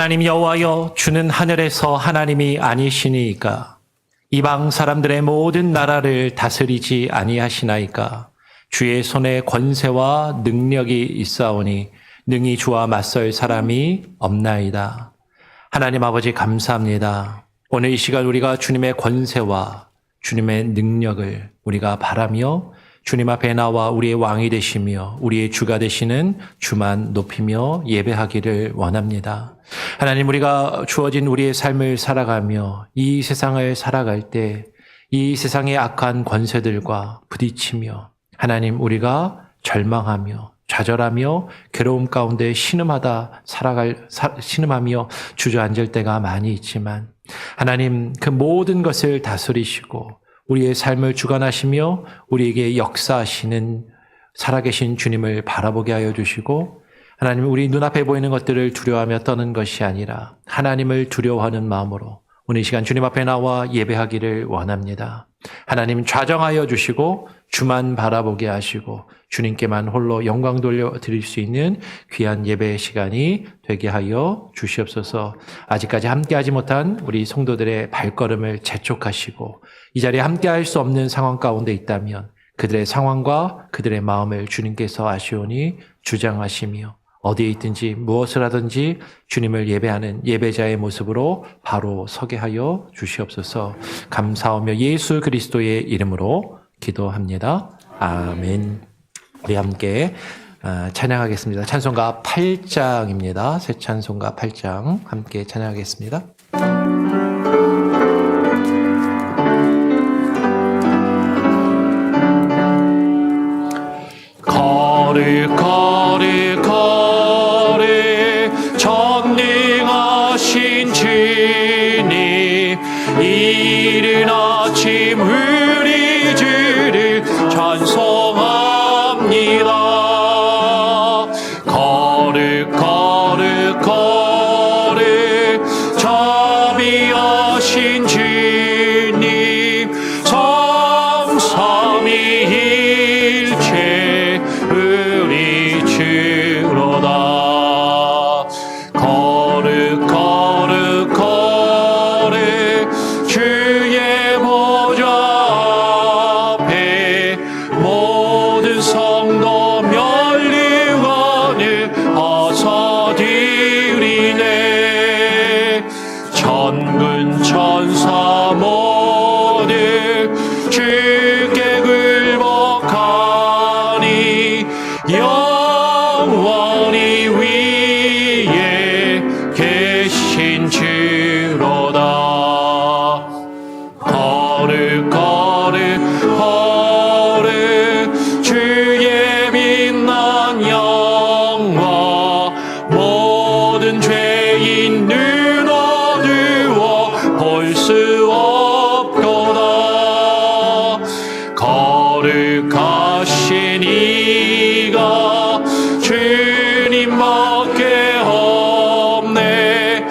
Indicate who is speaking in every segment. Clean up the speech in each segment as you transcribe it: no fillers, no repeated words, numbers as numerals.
Speaker 1: 하나님 여호와여, 주는 하늘에서 하나님이 아니시니이까? 이방 사람들의 모든 나라를 다스리지 아니하시나이까? 주의 손에 권세와 능력이 있사오니 능히 주와 맞설 사람이 없나이다. 하나님 아버지 감사합니다. 오늘 이 시간 우리가 주님의 권세와 주님의 능력을 우리가 바라며 주님 앞에 나와 우리의 왕이 되시며 우리의 주가 되시는 주만 높이며 예배하기를 원합니다. 하나님, 우리가 주어진 우리의 삶을 살아가며 이 세상을 살아갈 때 이 세상의 악한 권세들과 부딪히며 하나님, 우리가 절망하며 좌절하며 괴로움 가운데 신음하며 주저앉을 때가 많이 있지만 하나님, 그 모든 것을 다스리시고 우리의 삶을 주관하시며 우리에게 역사하시는 살아계신 주님을 바라보게 하여 주시고, 하나님, 우리 눈앞에 보이는 것들을 두려워하며 떠는 것이 아니라 하나님을 두려워하는 마음으로 오늘 이 시간 주님 앞에 나와 예배하기를 원합니다. 하나님, 좌정하여 주시고 주만 바라보게 하시고 주님께만 홀로 영광 돌려드릴 수 있는 귀한 예배의 시간이 되게 하여 주시옵소서. 아직까지 함께하지 못한 우리 성도들의 발걸음을 재촉하시고 이 자리에 함께할 수 없는 상황 가운데 있다면 그들의 상황과 그들의 마음을 주님께서 아시오니 주장하시며 어디에 있든지 무엇을 하든지 주님을 예배하는 예배자의 모습으로 바로 서게 하여 주시옵소서. 감사하며 예수 그리스도의 이름으로 기도합니다. 아멘. 우리 함께 찬양하겠습니다. 찬송가 8장입니다. 새 찬송가 8장 함께 찬양하겠습니다.
Speaker 2: 전능하신 주님, 이른 아침 우리 주를 찬송합니다. 거룩 자비하신 주님, 성삼위일체 우리 주로다. 주의 보좌 앞에 모든 성도 면류관을 하사드리네. 천군 천사 모두 주께 굴복하니 영원히 위에 계신 주로다. 주의 빛난 영광, 모든 죄인 눈 어두워 볼 수 없도다. 거룩하신 이가 주님밖에 없네.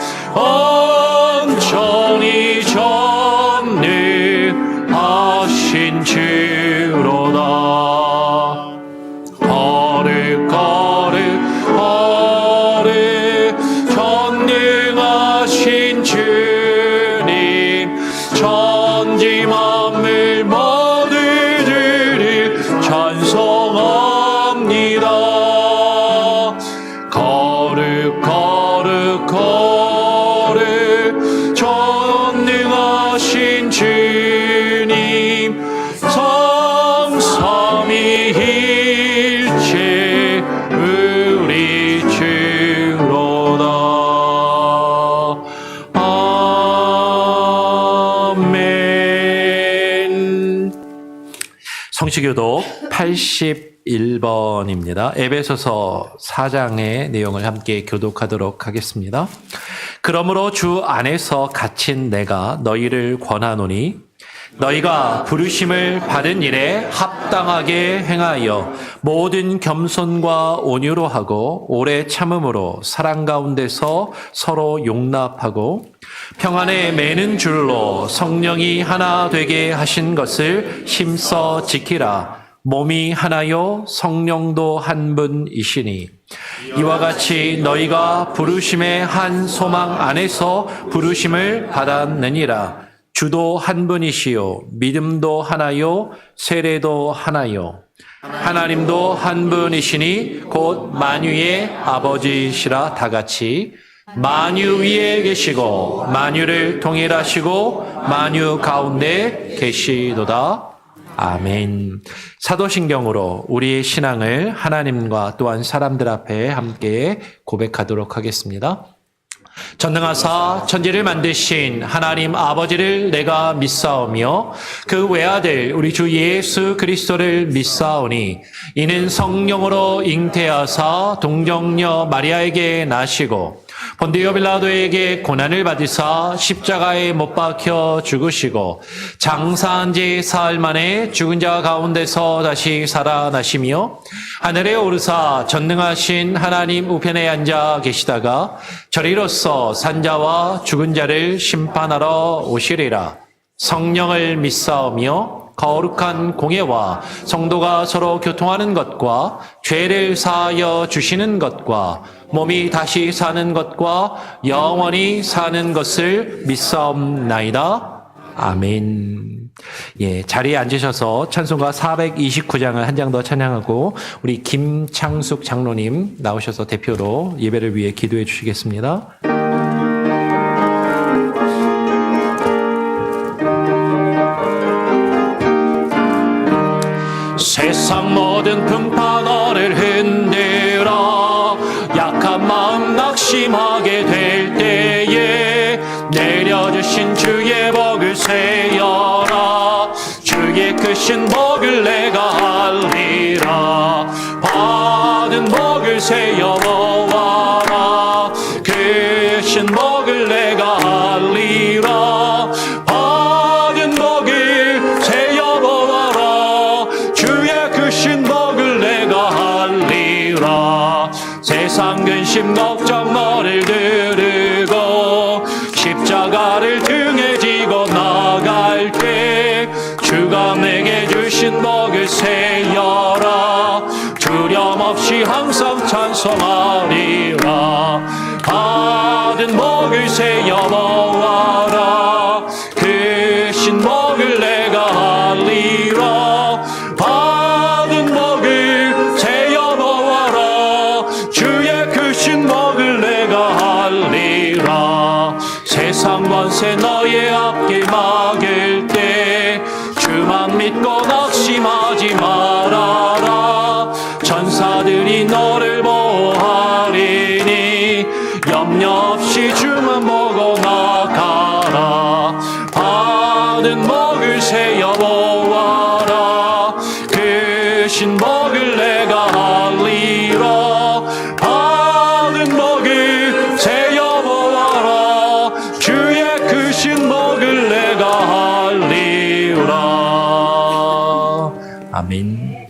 Speaker 2: 온전히 전능하신 주로다. 전능하신 주님, 천지 만물 모두를 찬송합니다. 거룩 전능하신 주님, 성삼위일체 우리 주로다. 아멘.
Speaker 1: 성취교독 81번입니다. 에베소서 4장의 내용을 함께 교독하도록 하겠습니다. 그러므로 주 안에서 갇힌 내가 너희를 권하노니 너희가 부르심을 받은 일에 합당하게 행하여 모든 겸손과 온유로 하고 오래 참음으로 사랑 가운데서 서로 용납하고 평안에 매는 줄로 성령이 하나 되게 하신 것을 힘써 지키라. 몸이 하나요 성령도 한 분이시니 이와 같이 너희가 부르심의 한 소망 안에서 부르심을 받았느니라. 주도 한 분이시요 믿음도 하나요 세례도 하나요 하나님도 한 분이시니 곧 만유의 아버지시라. 다 같이 만유 위에 계시고 만유를 통일하시고 만유 가운데 계시도다. 아멘. 사도신경으로 우리의 신앙을 하나님과 또한 사람들 앞에 함께 고백하도록 하겠습니다. 전능하사 천지를 만드신 하나님 아버지를 내가 믿사오며 그 외아들 우리 주 예수 그리스도를 믿사오니 이는 성령으로 잉태하사 동정녀 마리아에게 나시고 본디오 빌라도에게 고난을 받으사 십자가에 못 박혀 죽으시고 장사한 지 사흘 만에 죽은 자 가운데서 다시 살아나시며 하늘에 오르사 전능하신 하나님 우편에 앉아 계시다가 저리로서 산자와 죽은 자를 심판하러 오시리라. 성령을 믿사오며 거룩한 공예와 성도가 서로 교통하는 것과 죄를 사하여 주시는 것과 몸이 다시 사는 것과 영원히 사는 것을 믿사옵나이다. 아멘. 예, 자리에 앉으셔서 찬송가 429장을 한 장 더 찬양하고 우리 김창숙 장로님 나오셔서 대표로 예배를 위해 기도해 주시겠습니다.
Speaker 2: 세상 모든 풍파 너를 흔들어 약한 마음 낙심하게 될 때에 내려주신 주의 복을 세어라. 주의 크신 복을 내가 알리라. 받은 복을 세어 모아라. 크신 복을 내가 알리라. 받은 복을 세어 모아라. 주의 크신 복을 내가 알리라. 세상 근심 걱정 너를 들고 십자가를 등에 지고 나갈 때 주가 내게 주신 복을 세어라. 두려움 없이 항상 찬송하리라. 받은 복을 세어 모아라. 크신 복을 내가 알리라. 받은 복을 세어 모아라. 주의 크신 복을 내가 알리라. 세상 권세 너의 앞길 막을 때 주만 믿고 낙심하지 말아라. 천사들이 너를 보호하리니 염려 없이 주만 보고 나가라. 받은 복을 세어 모아라. 크신 복을 내가 알리라. 받은 복을 세어 모아라. 주의 크신 복을 내가 알리라.
Speaker 1: 아멘.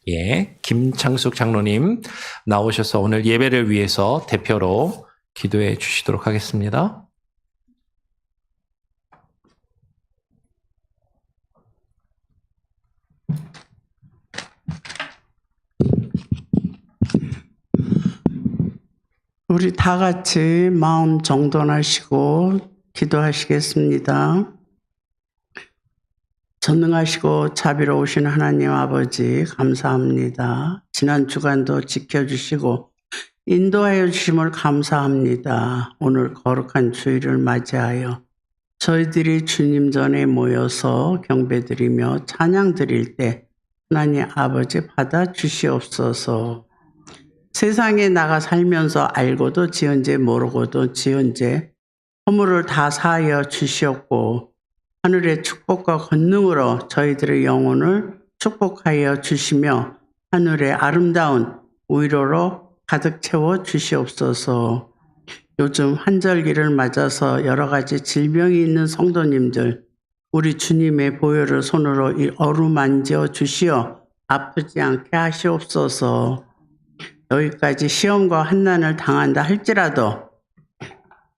Speaker 1: 예, 김창숙 장로님 나오셔서 오늘 예배를 위해서 대표로 기도해 주시도록 하겠습니다.
Speaker 3: 우리 다 같이 마음 정돈하시고 기도하시겠습니다. 전능하시고 자비로우신 하나님 아버지 감사합니다. 지난 주간도 지켜주시고 인도하여 주심을 감사합니다. 오늘 거룩한 주일을 맞이하여 저희들이 주님 전에 모여서 경배드리며 찬양드릴 때 하나님 아버지 받아주시옵소서. 세상에 나가 살면서 알고도 지은 죄 모르고도 지은 죄 허물을 다 사하여 주시옵고 하늘의 축복과 권능으로 저희들의 영혼을 축복하여 주시며 하늘의 아름다운 위로로 가득 채워 주시옵소서. 요즘 환절기를 맞아서 여러 가지 질병이 있는 성도님들 우리 주님의 보혈을 손으로 어루만져 주시어 아프지 않게 하시옵소서. 여기까지 시험과 환난을 당한다 할지라도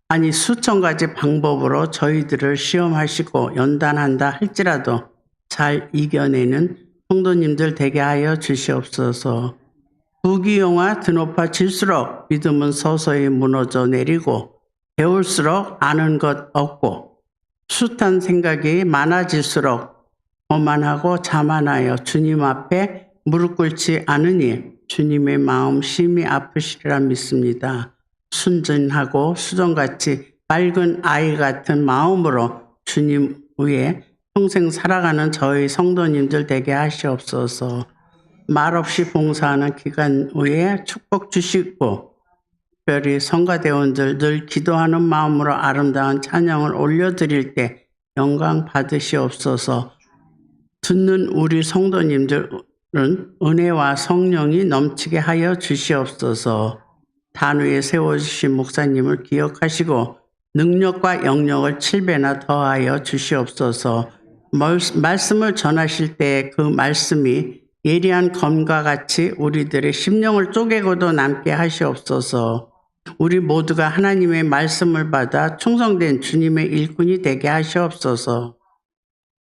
Speaker 3: 아니 수천 가지 방법으로 저희들을 시험하시고 연단한다 할지라도 잘 이겨내는 성도님들 되게 하여 주시옵소서. 부귀영화 드높아질수록 믿음은 서서히 무너져 내리고 배울수록 아는 것 없고 숱한 생각이 많아질수록 거만하고 자만하여 주님 앞에 무릎 꿇지 않으니 주님의 마음 심히 아프시리라 믿습니다. 순전하고 수정같이 맑은 아이 같은 마음으로 주님 위에 평생 살아가는 저희 성도님들 되게 하시옵소서. 말없이 봉사하는 기간 후에 축복 주시고 특별히 성가대원들 늘 기도하는 마음으로 아름다운 찬양을 올려드릴 때 영광 받으시옵소서. 듣는 우리 성도님들은 은혜와 성령이 넘치게 하여 주시옵소서. 단위에 세워주신 목사님을 기억하시고 능력과 영역을 7배나 더하여 주시옵소서. 말씀을 전하실 때 그 말씀이 예리한 검과 같이 우리들의 심령을 쪼개고도 남게 하시옵소서. 우리 모두가 하나님의 말씀을 받아 충성된 주님의 일꾼이 되게 하시옵소서.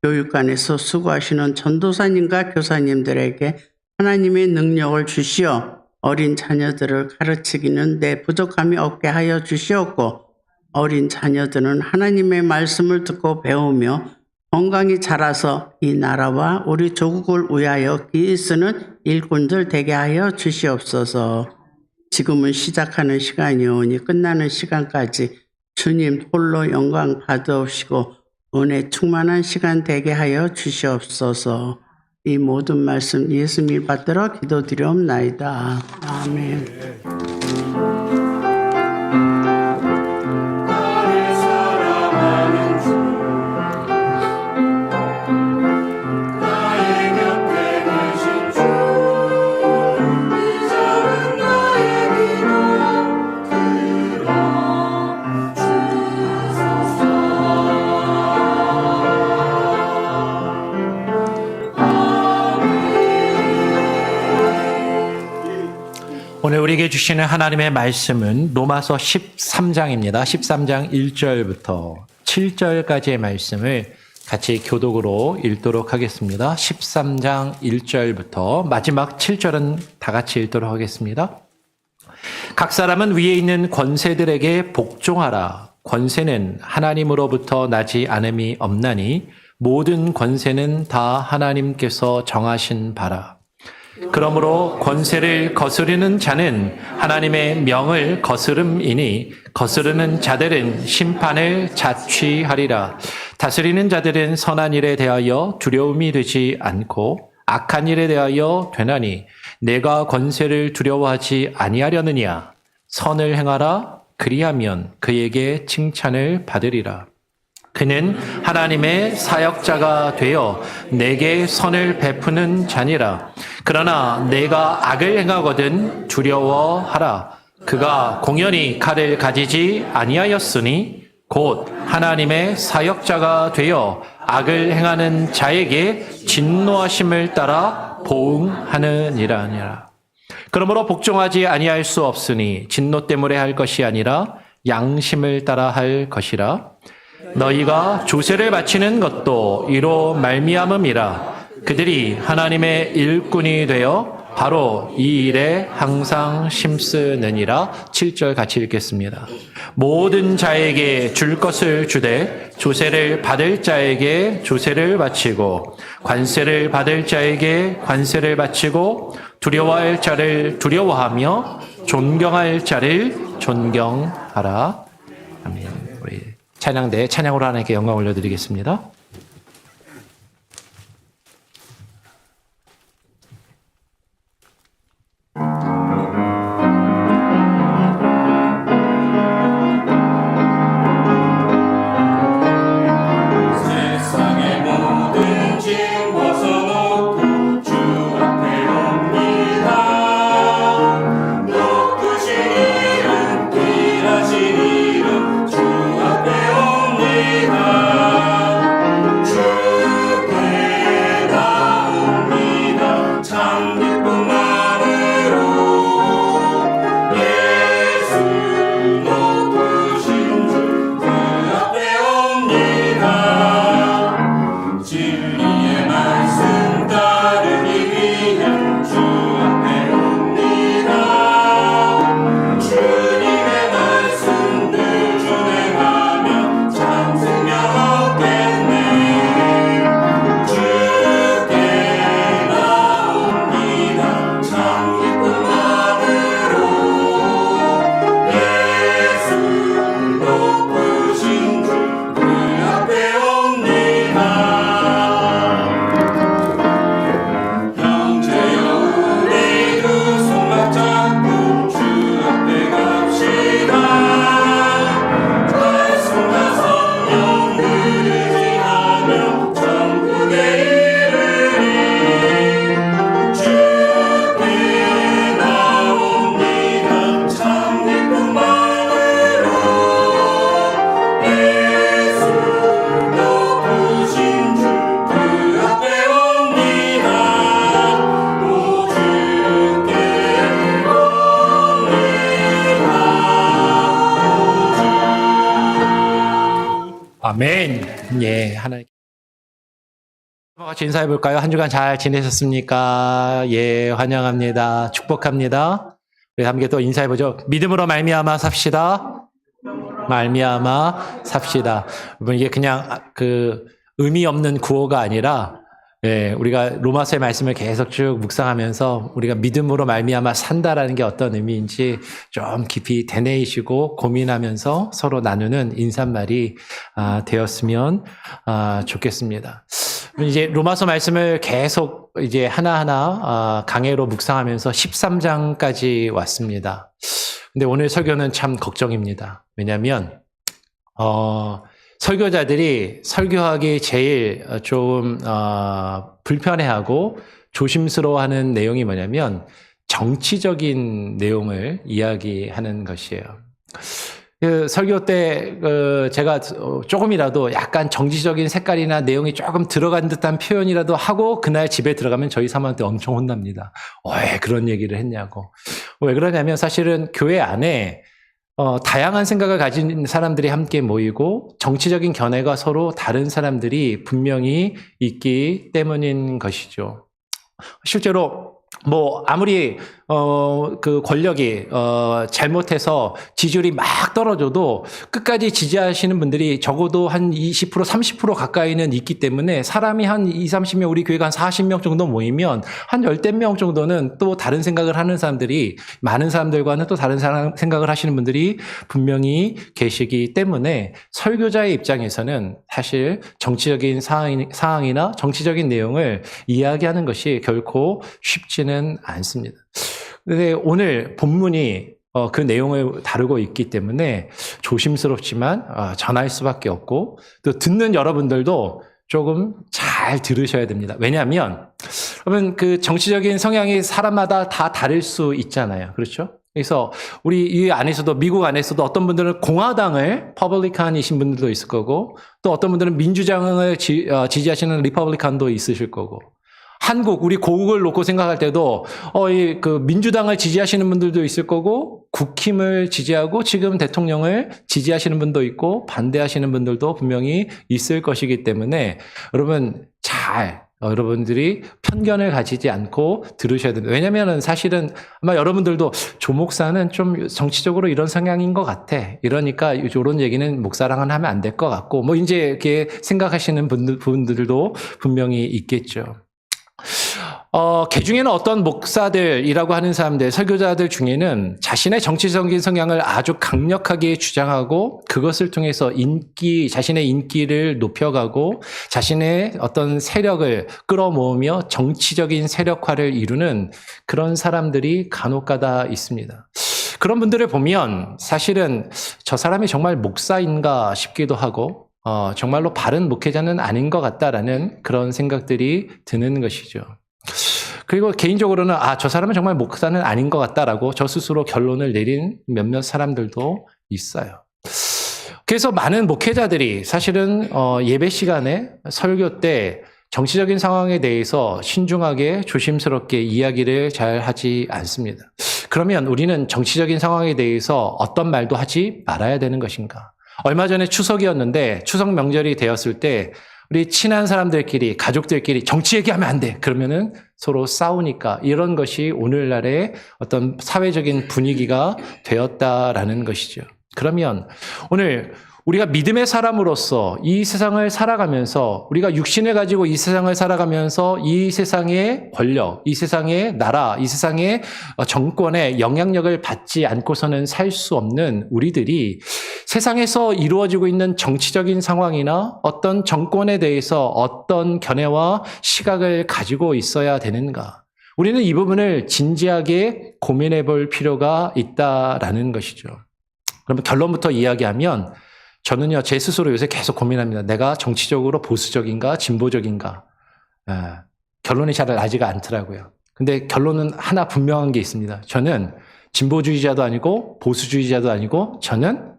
Speaker 3: 교육관에서 수고하시는 전도사님과 교사님들에게 하나님의 능력을 주시어 어린 자녀들을 가르치기는 내 부족함이 없게 하여 주시옵고 어린 자녀들은 하나님의 말씀을 듣고 배우며 건강히 자라서 이 나라와 우리 조국을 위하여 기이 쓰는 일꾼들 되게 하여 주시옵소서. 지금은 시작하는 시간이 오니 끝나는 시간까지 주님 홀로 영광 받으시고 은혜 충만한 시간 되게 하여 주시옵소서. 이 모든 말씀 예수님 받들어 기도드리옵나이다. 아멘.
Speaker 1: 오늘 우리에게 주시는 하나님의 말씀은 로마서 13장입니다. 13장 1절부터 7절까지의 말씀을 같이 교독으로 읽도록 하겠습니다. 13장 1절부터 마지막 7절은 다 같이 읽도록 하겠습니다. 각 사람은 위에 있는 권세들에게 복종하라. 권세는 하나님으로부터 나지 않음이 없나니 모든 권세는 다 하나님께서 정하신 바라. 그러므로 권세를 거스르는 자는 하나님의 명을 거스름이니 거스르는 자들은 심판을 자취하리라. 다스리는 자들은 선한 일에 대하여 두려움이 되지 않고 악한 일에 대하여 되나니 내가 권세를 두려워하지 아니하려느냐. 선을 행하라. 그리하면 그에게 칭찬을 받으리라. 그는 하나님의 사역자가 되어 내게 선을 베푸는 자니라. 그러나 내가 악을 행하거든 두려워하라. 그가 공연히 칼을 가지지 아니하였으니 곧 하나님의 사역자가 되어 악을 행하는 자에게 진노하심을 따라 보응하느니라. 그러므로 복종하지 아니할 수 없으니 진노 때문에 할 것이 아니라 양심을 따라 할 것이라. 너희가 조세를 바치는 것도 이로 말미암음이라. 그들이 하나님의 일꾼이 되어 바로 이 일에 항상 힘쓰느니라. 7절 같이 읽겠습니다. 모든 자에게 줄 것을 주되 조세를 받을 자에게 조세를 바치고 관세를 받을 자에게 관세를 바치고 두려워할 자를 두려워하며 존경할 자를 존경하라. 아멘. 우리 찬양대 찬양으로 하나님께 영광 올려드리겠습니다.
Speaker 2: 높으신 이름 주 앞에 옵니다.
Speaker 1: 아멘. 예, 하나님. 같이 인사해 볼까요? 한 주간 잘 지내셨습니까? 예, 환영합니다. 축복합니다. 우리 함께 또 인사해 보죠. 믿음으로 말미암아 삽시다. 말미암아 삽시다. 여러분 이게 그냥 의미 없는 구호가 아니라 예, 우리가 로마서의 말씀을 계속 쭉 묵상하면서 우리가 믿음으로 말미암아 산다라는 게 어떤 의미인지 좀 깊이 되뇌이시고 고민하면서 서로 나누는 인사말이 되었으면 좋겠습니다. 이제 로마서 말씀을 계속 이제 하나하나 강해로 묵상하면서 13장까지 왔습니다. 근데 오늘 설교는 참 걱정입니다. 왜냐하면 설교자들이 설교하기 제일 좀 불편해하고 조심스러워하는 내용이 뭐냐면 정치적인 내용을 이야기하는 것이에요. 설교 때 제가 조금이라도 약간 정치적인 색깔이나 내용이 조금 들어간 듯한 표현이라도 하고 그날 집에 들어가면 저희 사모한테 엄청 혼납니다. 왜 그런 얘기를 했냐고. 왜 그러냐면 사실은 교회 안에 다양한 생각을 가진 사람들이 함께 모이고 정치적인 견해가 서로 다른 사람들이 분명히 있기 때문인 것이죠. 실제로 아무리 그 권력이 잘못해서 지지율이 막 떨어져도 끝까지 지지하시는 분들이 적어도 한 20%, 30% 가까이는 있기 때문에 사람이 한 30명, 우리 교회가 한 40명 정도 모이면 한 10명 정도는 또 다른 생각을 하는 사람들이, 많은 사람들과는 또 다른 생각을 하시는 분들이 분명히 계시기 때문에 설교자의 입장에서는 사실 정치적인 상황이나 정치적인 내용을 이야기하는 것이 결코 쉽지는 않습니다. 근데 오늘 본문이 그 내용을 다루고 있기 때문에 조심스럽지만 전할 수밖에 없고 또 듣는 여러분들도 조금 잘 들으셔야 됩니다. 왜냐하면 여러분 그 정치적인 성향이 사람마다 다 다를 수 있잖아요. 그렇죠? 그래서 우리 이 안에서도 미국 안에서도 어떤 분들은 공화당을 퍼블리칸이신 분들도 있을 거고 또 어떤 분들은 민주당을 지지하시는 리퍼블리칸도 있으실 거고 한국, 우리 고국을 놓고 생각할 때도, 그 민주당을 지지하시는 분들도 있을 거고, 국힘을 지지하고 지금 대통령을 지지하시는 분도 있고, 반대하시는 분들도 분명히 있을 것이기 때문에, 여러분, 여러분들이 편견을 가지지 않고 들으셔야 됩니다. 왜냐면은 사실은 아마 여러분들도 조 목사는 좀 정치적으로 이런 성향인 것 같아. 이러니까 이런 얘기는 목사랑은 하면 안 될 것 같고, 이제 이렇게 생각하시는 분들도 분명히 있겠죠. 개중에는 어떤 목사들이라고 하는 사람들, 설교자들 중에는 자신의 정치적인 성향을 아주 강력하게 주장하고 그것을 통해서 자신의 인기를 높여가고 자신의 어떤 세력을 끌어모으며 정치적인 세력화를 이루는 그런 사람들이 간혹가다 있습니다. 그런 분들을 보면 사실은 저 사람이 정말 목사인가 싶기도 하고 정말로 바른 목회자는 아닌 것 같다라는 그런 생각들이 드는 것이죠. 그리고 개인적으로는 저 사람은 정말 목사는 아닌 것 같다라고 저 스스로 결론을 내린 몇몇 사람들도 있어요. 그래서 많은 목회자들이 사실은 예배 시간에 설교 때 정치적인 상황에 대해서 신중하게 조심스럽게 이야기를 잘 하지 않습니다. 그러면 우리는 정치적인 상황에 대해서 어떤 말도 하지 말아야 되는 것인가? 얼마 전에 추석이었는데 추석 명절이 되었을 때 우리 친한 사람들끼리, 가족들끼리 정치 얘기하면 안 돼. 그러면은 서로 싸우니까 이런 것이 오늘날의 어떤 사회적인 분위기가 되었다라는 것이죠. 그러면 오늘 우리가 믿음의 사람으로서 이 세상을 살아가면서 우리가 육신을 가지고 이 세상을 살아가면서 이 세상의 권력, 이 세상의 나라, 이 세상의 정권의 영향력을 받지 않고서는 살 수 없는 우리들이 세상에서 이루어지고 있는 정치적인 상황이나 어떤 정권에 대해서 어떤 견해와 시각을 가지고 있어야 되는가? 우리는 이 부분을 진지하게 고민해 볼 필요가 있다라는 것이죠. 그러면 결론부터 이야기하면 저는요, 제 스스로 요새 계속 고민합니다. 내가 정치적으로 보수적인가, 진보적인가. 결론이 잘 나지가 않더라고요. 근데 결론은 하나 분명한 게 있습니다. 저는 진보주의자도 아니고 보수주의자도 아니고 저는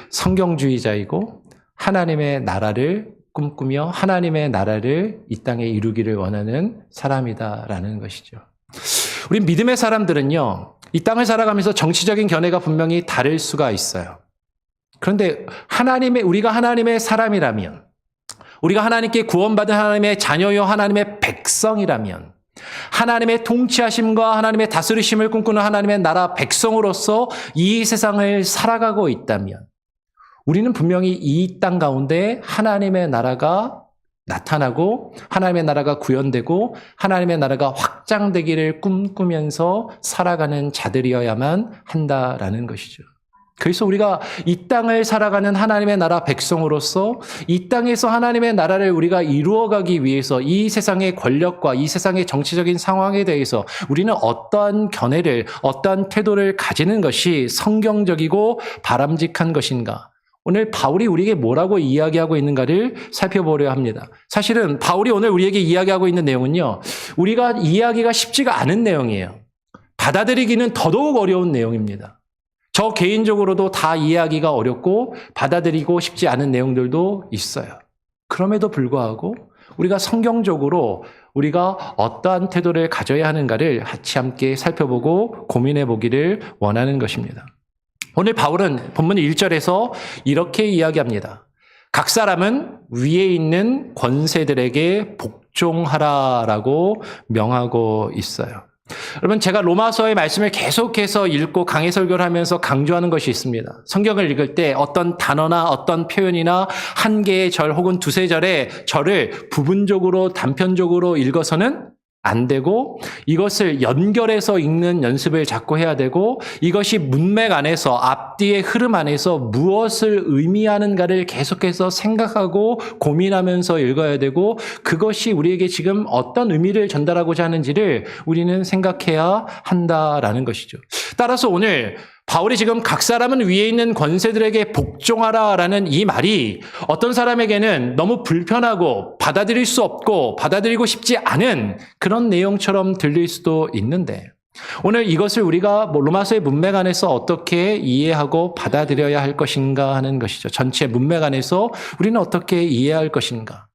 Speaker 1: 성경주의자이고 하나님의 나라를 꿈꾸며 하나님의 나라를 이 땅에 이루기를 원하는 사람이다라는 것이죠. 우리 믿음의 사람들은요, 이 땅을 살아가면서 정치적인 견해가 분명히 다를 수가 있어요. 그런데 우리가 하나님의 사람이라면, 우리가 하나님께 구원받은 하나님의 자녀요 하나님의 백성이라면, 하나님의 통치하심과 하나님의 다스리심을 꿈꾸는 하나님의 나라 백성으로서 이 세상을 살아가고 있다면, 우리는 분명히 이 땅 가운데 하나님의 나라가 나타나고 하나님의 나라가 구현되고 하나님의 나라가 확장되기를 꿈꾸면서 살아가는 자들이어야만 한다라는 것이죠. 그래서 우리가 이 땅을 살아가는 하나님의 나라 백성으로서 이 땅에서 하나님의 나라를 우리가 이루어가기 위해서 이 세상의 권력과 이 세상의 정치적인 상황에 대해서 우리는 어떠한 견해를, 어떠한 태도를 가지는 것이 성경적이고 바람직한 것인가? 오늘 바울이 우리에게 뭐라고 이야기하고 있는가를 살펴보려 합니다. 사실은 바울이 오늘 우리에게 이야기하고 있는 내용은요, 우리가 이해하기가 쉽지가 않은 내용이에요. 받아들이기는 더더욱 어려운 내용입니다. 저 개인적으로도 다 이해하기가 어렵고 받아들이고 싶지 않은 내용들도 있어요. 그럼에도 불구하고 우리가 성경적으로 우리가 어떠한 태도를 가져야 하는가를 같이 함께 살펴보고 고민해 보기를 원하는 것입니다. 오늘 바울은 본문 1절에서 이렇게 이야기합니다. 각 사람은 위에 있는 권세들에게 복종하라라고 명하고 있어요. 여러분, 제가 로마서의 말씀을 계속해서 읽고 강해 설교를 하면서 강조하는 것이 있습니다. 성경을 읽을 때 어떤 단어나 어떤 표현이나 한 개의 절 혹은 두세 절의 절을 부분적으로 단편적으로 읽어서는 안 되고, 이것을 연결해서 읽는 연습을 자꾸 해야 되고, 이것이 문맥 안에서, 앞뒤의 흐름 안에서 무엇을 의미하는가를 계속해서 생각하고 고민하면서 읽어야 되고, 그것이 우리에게 지금 어떤 의미를 전달하고자 하는지를 우리는 생각해야 한다라는 것이죠. 따라서 오늘 바울이 지금 각 사람은 위에 있는 권세들에게 복종하라라는 이 말이 어떤 사람에게는 너무 불편하고 받아들일 수 없고 받아들이고 싶지 않은 그런 내용처럼 들릴 수도 있는데, 오늘 이것을 우리가 로마서의 문맥 안에서 어떻게 이해하고 받아들여야 할 것인가 하는 것이죠. 전체 문맥 안에서 우리는 어떻게 이해해야 할 것인가.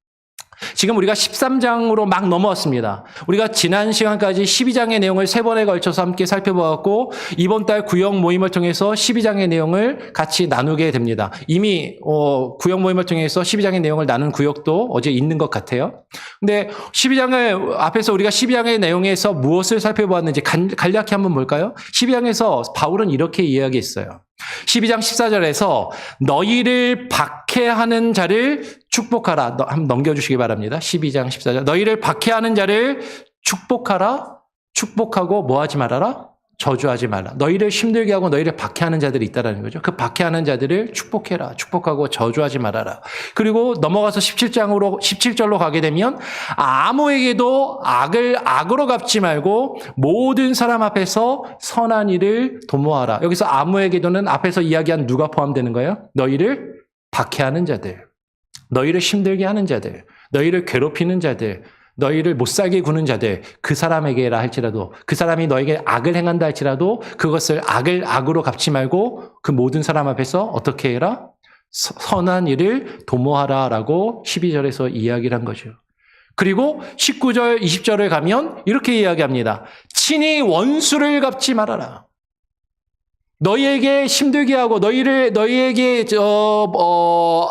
Speaker 1: 지금 우리가 13장으로 막 넘어왔습니다. 우리가 지난 시간까지 12장의 내용을 3번에 걸쳐서 함께 살펴보았고, 이번 달 구역 모임을 통해서 12장의 내용을 같이 나누게 됩니다. 이미 구역 모임을 통해서 12장의 내용을 나눈 구역도 어제 있는 것 같아요. 근데 12장을 앞에서 우리가 12장의 내용에서 무엇을 살펴보았는지 간략히 한번 볼까요? 12장에서 바울은 이렇게 이야기했어요. 12장 14절에서 너희를 박해하는 자를 축복하라. 한번 넘겨주시기 바랍니다. 12장 14절. 너희를 박해하는 자를 축복하라. 축복하고 뭐 하지 말아라? 저주하지 말라. 너희를 힘들게 하고 너희를 박해하는 자들이 있다라는 거죠. 그 박해하는 자들을 축복해라. 축복하고 저주하지 말아라. 그리고 넘어가서 17절로 가게 되면 아무에게도 악을 악으로 갚지 말고 모든 사람 앞에서 선한 일을 도모하라. 여기서 아무에게도는 앞에서 이야기한 누가 포함되는 거예요? 너희를 박해하는 자들, 너희를 힘들게 하는 자들, 너희를 괴롭히는 자들, 너희를 못살게 구는 자들, 그 사람에게라 할지라도, 그 사람이 너에게 악을 행한다 할지라도 그것을 악을 악으로 갚지 말고 그 모든 사람 앞에서 어떻게 해라? 선한 일을 도모하라라고 12절에서 이야기를 한 거죠. 그리고 19절, 20절을 가면 이렇게 이야기합니다. 친히 원수를 갚지 말아라. 너희에게 힘들게 하고 너희에게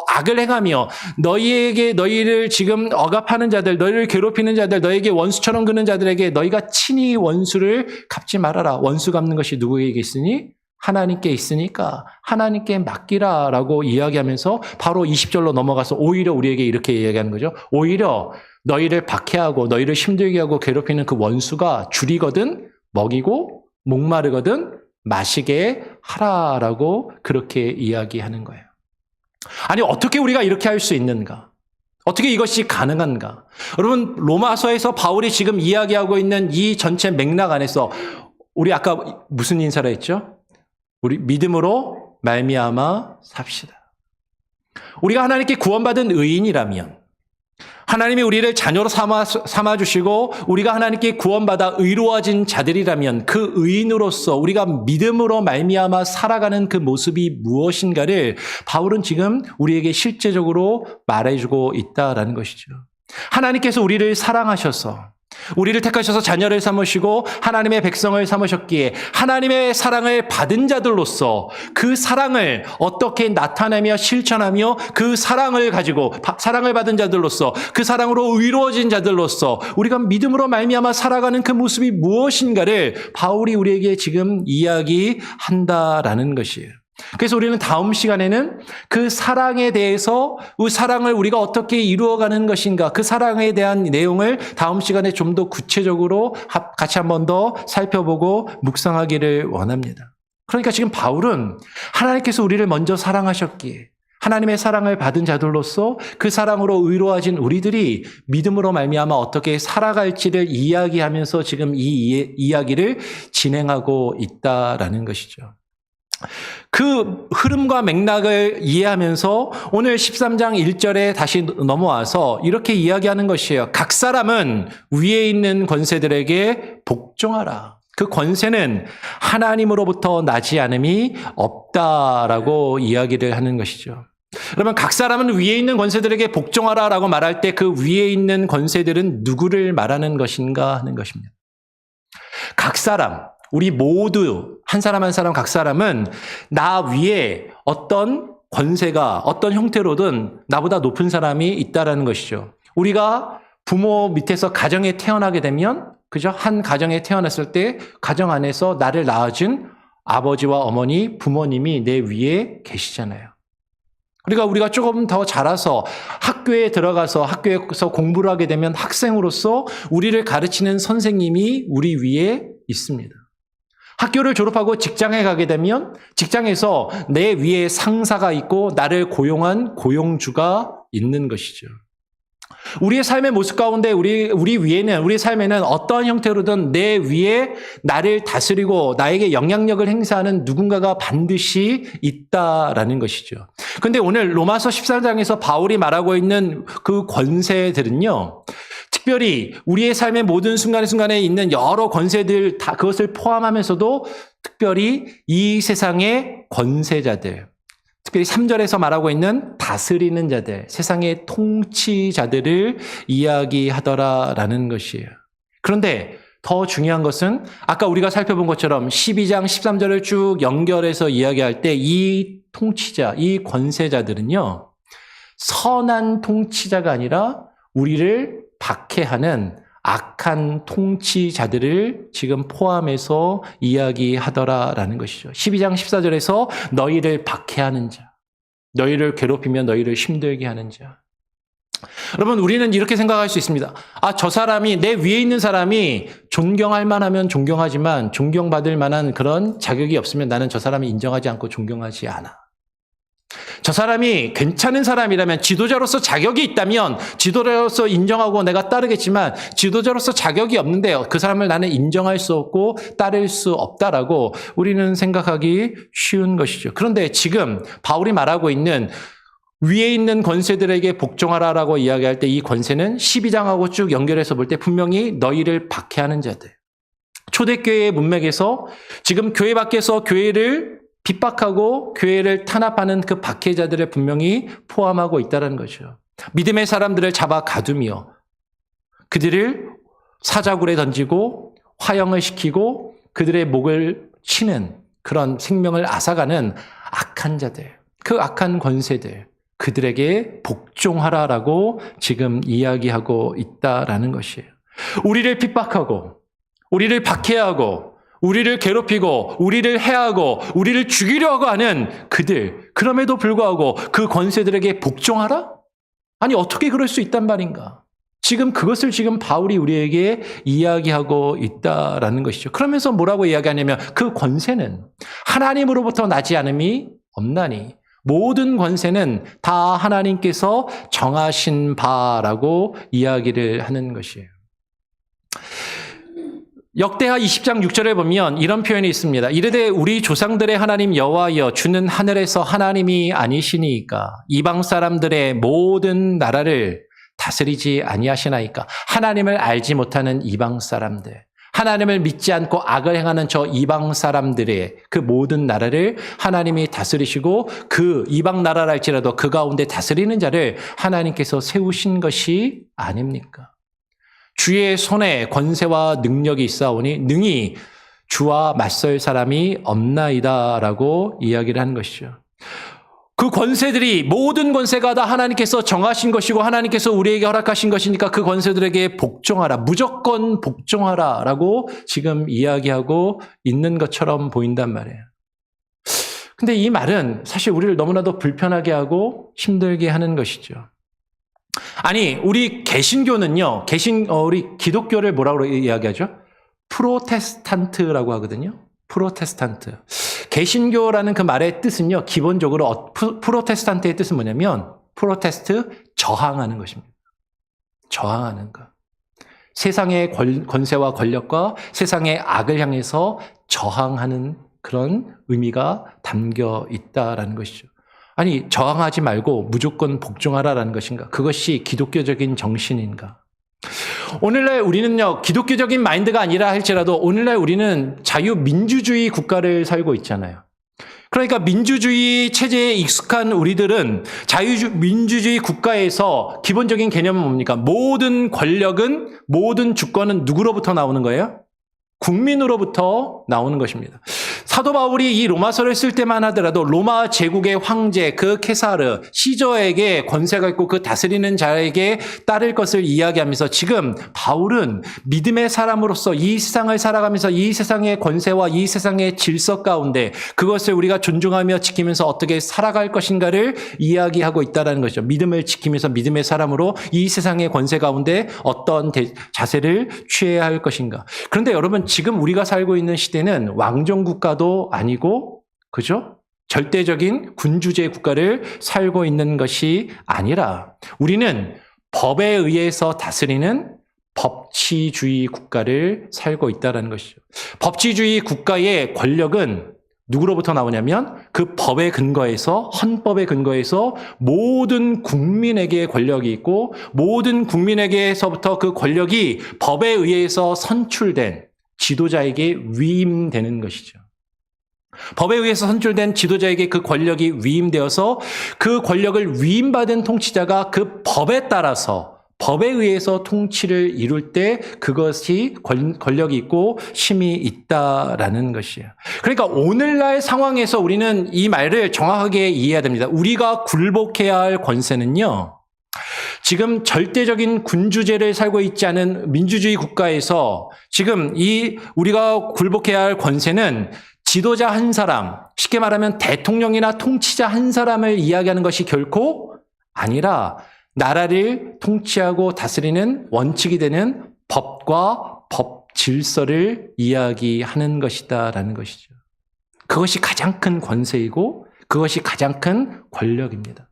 Speaker 1: 악을 행하며 너희를 지금 억압하는 자들, 너희를 괴롭히는 자들, 너희에게 원수처럼 그는 자들에게 너희가 친히 원수를 갚지 말아라. 원수 갚는 것이 누구에게 있으니? 하나님께 있으니까 하나님께 맡기라라고 이야기하면서 바로 20절로 넘어가서 오히려 우리에게 이렇게 이야기하는 거죠. 오히려 너희를 박해하고 너희를 힘들게 하고 괴롭히는 그 원수가 줄이거든 먹이고 목마르거든 마시게 하라라고 그렇게 이야기하는 거예요. 아니, 어떻게 우리가 이렇게 할 수 있는가? 어떻게 이것이 가능한가? 여러분, 로마서에서 바울이 지금 이야기하고 있는 이 전체 맥락 안에서 우리 아까 무슨 인사를 했죠? 우리 믿음으로 말미암아 삽시다. 우리가 하나님께 구원받은 의인이라면, 하나님이 우리를 자녀로 삼아주시고 우리가 하나님께 구원받아 의로워진 자들이라면 그 의인으로서 우리가 믿음으로 말미암아 살아가는 그 모습이 무엇인가를 바울은 지금 우리에게 실제적으로 말해주고 있다라는 것이죠. 하나님께서 우리를 사랑하셔서 우리를 택하셔서 자녀를 삼으시고 하나님의 백성을 삼으셨기에 하나님의 사랑을 받은 자들로서 그 사랑을 어떻게 나타내며 실천하며 그 사랑을 가지고 사랑을 받은 자들로서 그 사랑으로 의로워진 자들로서 우리가 믿음으로 말미암아 살아가는 그 모습이 무엇인가를 바울이 우리에게 지금 이야기한다라는 것이에요. 그래서 우리는 다음 시간에는 그 사랑에 대해서 그 사랑을 우리가 어떻게 이루어가는 것인가 그 사랑에 대한 내용을 다음 시간에 좀 더 구체적으로 같이 한 번 더 살펴보고 묵상하기를 원합니다. 그러니까 지금 바울은 하나님께서 우리를 먼저 사랑하셨기에 하나님의 사랑을 받은 자들로서 그 사랑으로 의로워진 우리들이 믿음으로 말미암아 어떻게 살아갈지를 이야기하면서 지금 이 이야기를 진행하고 있다라는 것이죠. 그 흐름과 맥락을 이해하면서 오늘 13장 1절에 다시 넘어와서 이렇게 이야기하는 것이에요. 각 사람은 위에 있는 권세들에게 복종하라. 그 권세는 하나님으로부터 나지 않음이 없다라고 이야기를 하는 것이죠. 그러면 각 사람은 위에 있는 권세들에게 복종하라라고 말할 때 그 위에 있는 권세들은 누구를 말하는 것인가 하는 것입니다. 각 사람, 우리 모두 한 사람 한 사람 각 사람은 나 위에 어떤 권세가 어떤 형태로든 나보다 높은 사람이 있다라는 것이죠. 우리가 부모 밑에서 가정에 태어나게 되면 그죠? 한 가정에 태어났을 때 가정 안에서 나를 낳아준 아버지와 어머니, 부모님이 내 위에 계시잖아요. 그러니까 우리가 조금 더 자라서 학교에 들어가서 학교에서 공부를 하게 되면 학생으로서 우리를 가르치는 선생님이 우리 위에 있습니다. 학교를 졸업하고 직장에 가게 되면 직장에서 내 위에 상사가 있고 나를 고용한 고용주가 있는 것이죠. 우리의 삶의 모습 가운데 우리 위에는 우리 삶에는 어떠한 형태로든 내 위에 나를 다스리고 나에게 영향력을 행사하는 누군가가 반드시 있다라는 것이죠. 그런데 오늘 로마서 14장에서 바울이 말하고 있는 그 권세들은요. 특별히 우리의 삶의 모든 순간순간에 있는 여러 권세들 다 그것을 포함하면서도 특별히 이 세상의 권세자들, 특별히 3절에서 말하고 있는 다스리는 자들, 세상의 통치자들을 이야기하더라라는 것이에요. 그런데 더 중요한 것은 아까 우리가 살펴본 것처럼 12장 13절을 쭉 연결해서 이야기할 때 이 통치자, 이 권세자들은요. 선한 통치자가 아니라 우리를 박해하는 악한 통치자들을 지금 포함해서 이야기하더라라는 것이죠. 12장 14절에서 너희를 박해하는 자, 너희를 괴롭히며 너희를 힘들게 하는 자. 여러분 우리는 이렇게 생각할 수 있습니다. 저 사람이 내 위에 있는 사람이 존경할 만하면 존경하지만 존경받을 만한 그런 자격이 없으면 나는 저 사람이 인정하지 않고 존경하지 않아. 저 사람이 괜찮은 사람이라면 지도자로서 자격이 있다면 지도자로서 인정하고 내가 따르겠지만 지도자로서 자격이 없는데 그 사람을 나는 인정할 수 없고 따를 수 없다라고 우리는 생각하기 쉬운 것이죠. 그런데 지금 바울이 말하고 있는 위에 있는 권세들에게 복종하라라고 이야기할 때 이 권세는 12장하고 쭉 연결해서 볼 때 분명히 너희를 박해하는 자들. 초대교회의 문맥에서 지금 교회 밖에서 교회를 핍박하고 교회를 탄압하는 그 박해자들을 분명히 포함하고 있다는 거죠. 믿음의 사람들을 잡아 가두며 그들을 사자굴에 던지고 화형을 시키고 그들의 목을 치는 그런 생명을 앗아가는 악한 자들, 그 악한 권세들, 그들에게 복종하라라고 지금 이야기하고 있다라는 것이에요. 우리를 핍박하고 우리를 박해하고 우리를 괴롭히고 우리를 해하고 우리를 죽이려고 하는 그들, 그럼에도 불구하고 그 권세들에게 복종하라? 아니 어떻게 그럴 수 있단 말인가? 지금 그것을 지금 바울이 우리에게 이야기하고 있다라는 것이죠. 그러면서 뭐라고 이야기하냐면 그 권세는 하나님으로부터 나지 않음이 없나니 모든 권세는 다 하나님께서 정하신 바라고 이야기를 하는 것이에요. 역대하 20장 6절에 보면 이런 표현이 있습니다. 이르되 우리 조상들의 하나님 여호와여 주는 하늘에서 하나님이 아니시니까 이방 사람들의 모든 나라를 다스리지 아니하시나이까. 하나님을 알지 못하는 이방 사람들, 하나님을 믿지 않고 악을 행하는 저 이방 사람들의 그 모든 나라를 하나님이 다스리시고 그 이방 나라라 할지라도 그 가운데 다스리는 자를 하나님께서 세우신 것이 아닙니까? 주의 손에 권세와 능력이 있사오니 능히 주와 맞설 사람이 없나이다라고 이야기를 하는 것이죠. 그 권세들이 모든 권세가 다 하나님께서 정하신 것이고 하나님께서 우리에게 허락하신 것이니까 그 권세들에게 복종하라. 무조건 복종하라라고 지금 이야기하고 있는 것처럼 보인단 말이에요. 근데 이 말은 사실 우리를 너무나도 불편하게 하고 힘들게 하는 것이죠. 아니, 우리 개신교는요, 우리 기독교를 뭐라고 이야기하죠? 프로테스탄트라고 하거든요. 프로테스탄트. 개신교라는 그 말의 뜻은요, 기본적으로 프로테스탄트의 뜻은 뭐냐면, 프로테스트, 저항하는 것입니다. 저항하는 것. 세상의 권세와 권력과 세상의 악을 향해서 저항하는 그런 의미가 담겨 있다라는 것이죠. 아니, 저항하지 말고 무조건 복종하라라는 것인가? 그것이 기독교적인 정신인가? 오늘날 우리는요, 기독교적인 마인드가 아니라 할지라도 오늘날 우리는 자유민주주의 국가를 살고 있잖아요. 그러니까 민주주의 체제에 익숙한 우리들은 자유민주주의 국가에서 기본적인 개념은 뭡니까? 모든 권력은, 모든 주권은 누구로부터 나오는 거예요? 국민으로부터 나오는 것입니다. 사도 바울이 이 로마서를 쓸 때만 하더라도 로마 제국의 황제 그 케사르 시저에게 권세가 있고 그 다스리는 자에게 따를 것을 이야기하면서 지금 바울은 믿음의 사람으로서 이 세상을 살아가면서 이 세상의 권세와 이 세상의 질서 가운데 그것을 우리가 존중하며 지키면서 어떻게 살아갈 것인가를 이야기하고 있다는 것이죠. 믿음을 지키면서 믿음의 사람으로 이 세상의 권세 가운데 어떤 자세를 취해야 할 것인가. 그런데 여러분, 지금 우리가 살고 있는 시대는 왕정국가도 아니고, 그죠? 절대적인 군주제 국가를 살고 있는 것이 아니라 우리는 법에 의해서 다스리는 법치주의 국가를 살고 있다는 것이죠. 법치주의 국가의 권력은 누구로부터 나오냐면 그 법에 근거해서, 헌법에 근거해서 모든 국민에게 권력이 있고 모든 국민에게서부터 그 권력이 법에 의해서 선출된 지도자에게 위임되는 것이죠. 법에 의해서 선출된 지도자에게 그 권력이 위임되어서 그 권력을 위임받은 통치자가 그 법에 따라서 법에 의해서 통치를 이룰 때 그것이 권력이 있고 힘이 있다라는 것이에요. 그러니까 오늘날 상황에서 우리는 이 말을 정확하게 이해해야 됩니다. 우리가 굴복해야 할 권세는요, 지금 절대적인 군주제를 살고 있지 않은 민주주의 국가에서 지금 우리가 굴복해야 할 권세는 지도자 한 사람, 쉽게 말하면 대통령이나 통치자 한 사람을 이야기하는 것이 결코 아니라 나라를 통치하고 다스리는 원칙이 되는 법과 법 질서를 이야기하는 것이다라는 것이죠. 그것이 가장 큰 권세이고 그것이 가장 큰 권력입니다.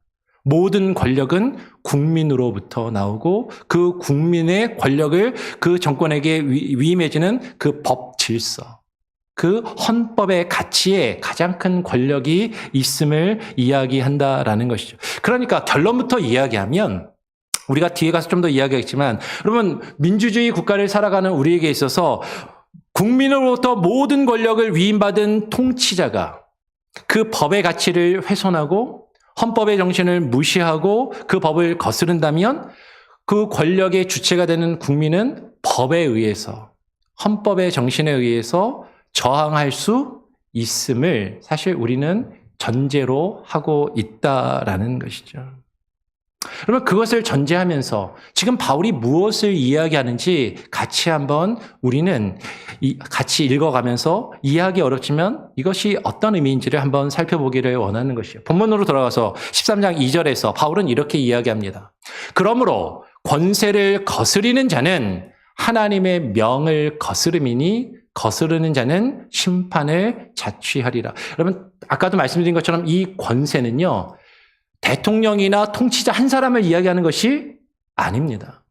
Speaker 1: 모든 권력은 국민으로부터 나오고 그 국민의 권력을 그 정권에게 위임해주는 그 법 질서, 그 헌법의 가치에 가장 큰 권력이 있음을 이야기한다라는 것이죠. 그러니까 결론부터 이야기하면 우리가 뒤에 가서 좀 더 이야기하겠지만 여러분, 민주주의 국가를 살아가는 우리에게 있어서 국민으로부터 모든 권력을 위임받은 통치자가 그 법의 가치를 훼손하고 헌법의 정신을 무시하고 그 법을 거스른다면 그 권력의 주체가 되는 국민은 법에 의해서, 헌법의 정신에 의해서 저항할 수 있음을 사실 우리는 전제로 하고 있다라는 것이죠. 그러면 그것을 전제하면서 지금 바울이 무엇을 이야기하는지 같이 한번 우리는 같이 읽어가면서 이해하기 어렵지만 이것이 어떤 의미인지를 한번 살펴보기를 원하는 것이에요. 본문으로 돌아가서 13장 2절에서 바울은 이렇게 이야기합니다. 그러므로 권세를 거스리는 자는 하나님의 명을 거스름이니 거스르는 자는 심판을 자취하리라. 여러분, 아까도 말씀드린 것처럼 이 권세는요, 대통령이나 통치자 한 사람을 이야기하는 것이 아닙니다.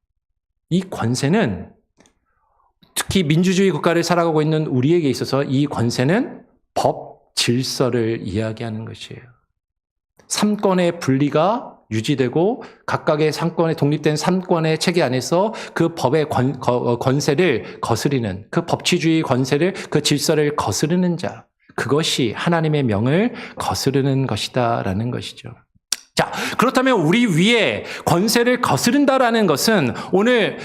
Speaker 1: 이 권세는 특히 민주주의 국가를 살아가고 있는 우리에게 있어서 이 권세는 법 질서를 이야기하는 것이에요. 삼권의 분리가 유지되고 각각의 삼권의 독립된 삼권의 체계 안에서 그 법의 권세를 거스리는, 그 법치주의 권세를, 그 질서를 거스르는 자, 그것이 하나님의 명을 거스르는 것이다라는 것이죠. 자, 그렇다면 우리 위에 권세를 거스른다라는 것은 오늘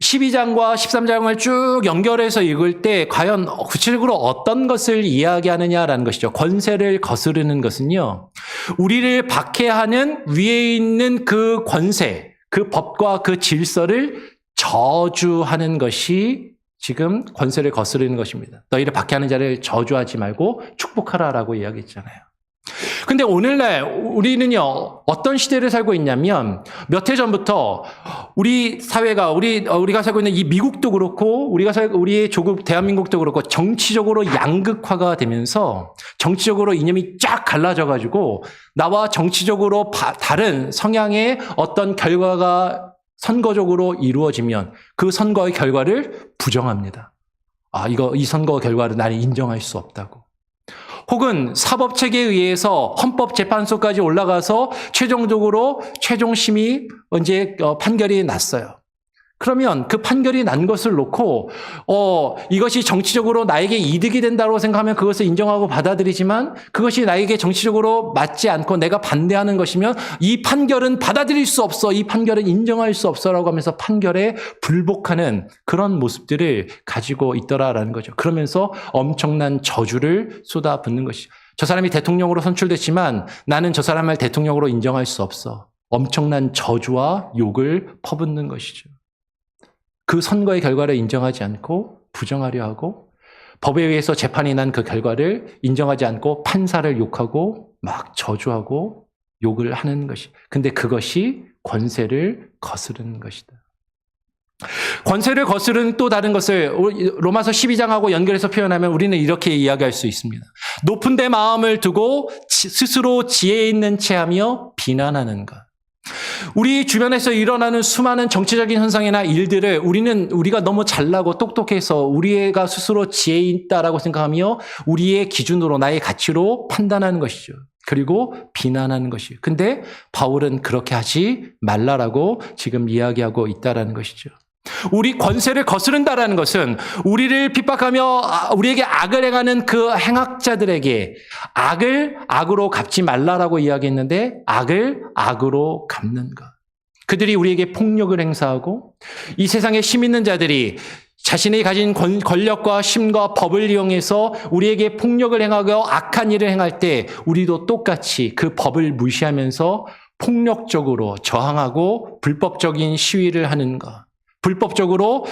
Speaker 1: 12장과 13장을 쭉 연결해서 읽을 때 과연 구체적으로 어떤 것을 이야기하느냐라는 것이죠. 권세를 거스르는 것은요, 우리를 박해하는 위에 있는 그 권세, 그 법과 그 질서를 저주하는 것이 지금 권세를 거스르는 것입니다. 너희를 박해하는 자를 저주하지 말고 축복하라라고 이야기했잖아요. 근데 오늘날 우리는요, 어떤 시대를 살고 있냐면, 몇 해 전부터 우리 사회가, 우리가 살고 있는 이 미국도 그렇고, 우리의 조국 대한민국도 그렇고, 정치적으로 양극화가 되면서, 정치적으로 이념이 쫙 갈라져가지고, 나와 정치적으로 다른 성향의 어떤 결과가 선거적으로 이루어지면, 그 선거의 결과를 부정합니다. 이 선거 결과를 나는 인정할 수 없다고. 혹은 사법체계에 의해서 헌법재판소까지 올라가서 최종적으로 최종심의 판결이 났어요. 그러면 그 판결이 난 것을 놓고 이것이 정치적으로 나에게 이득이 된다고 생각하면 그것을 인정하고 받아들이지만, 그것이 나에게 정치적으로 맞지 않고 내가 반대하는 것이면 이 판결은 받아들일 수 없어, 이 판결은 인정할 수 없어라고 하면서 판결에 불복하는 그런 모습들을 가지고 있더라라는 거죠. 그러면서 엄청난 저주를 쏟아붓는 것이죠. 저 사람이 대통령으로 선출됐지만 나는 저 사람을 대통령으로 인정할 수 없어. 엄청난 저주와 욕을 퍼붓는 것이죠. 그 선거의 결과를 인정하지 않고 부정하려 하고, 법에 의해서 재판이 난 그 결과를 인정하지 않고 판사를 욕하고 막 저주하고 욕을 하는 것이. 근데 그것이 권세를 거스르는 것이다. 권세를 거스르는 또 다른 것을 로마서 12장하고 연결해서 표현하면 우리는 이렇게 이야기할 수 있습니다. 높은 데 마음을 두고 스스로 지혜 있는 체하며 비난하는 것. 우리 주변에서 일어나는 수많은 정치적인 현상이나 일들을 우리가 너무 잘나고 똑똑해서 우리가 스스로 지혜 있다라고 생각하며 우리의 기준으로, 나의 가치로 판단하는 것이죠. 그리고 비난하는 것이에요. 근데 바울은 그렇게 하지 말라라고 지금 이야기하고 있다라는 것이죠. 우리 권세를 거스른다라는 것은 우리를 핍박하며 우리에게 악을 행하는 그 행악자들에게 악을 악으로 갚지 말라라고 이야기했는데, 악을 악으로 갚는 것. 그들이 우리에게 폭력을 행사하고, 이 세상에 힘 있는 자들이 자신이 가진 권력과 힘과 법을 이용해서 우리에게 폭력을 행하고 악한 일을 행할 때 우리도 똑같이 그 법을 무시하면서 폭력적으로 저항하고 불법적인 시위를 하는 것. 불법적으로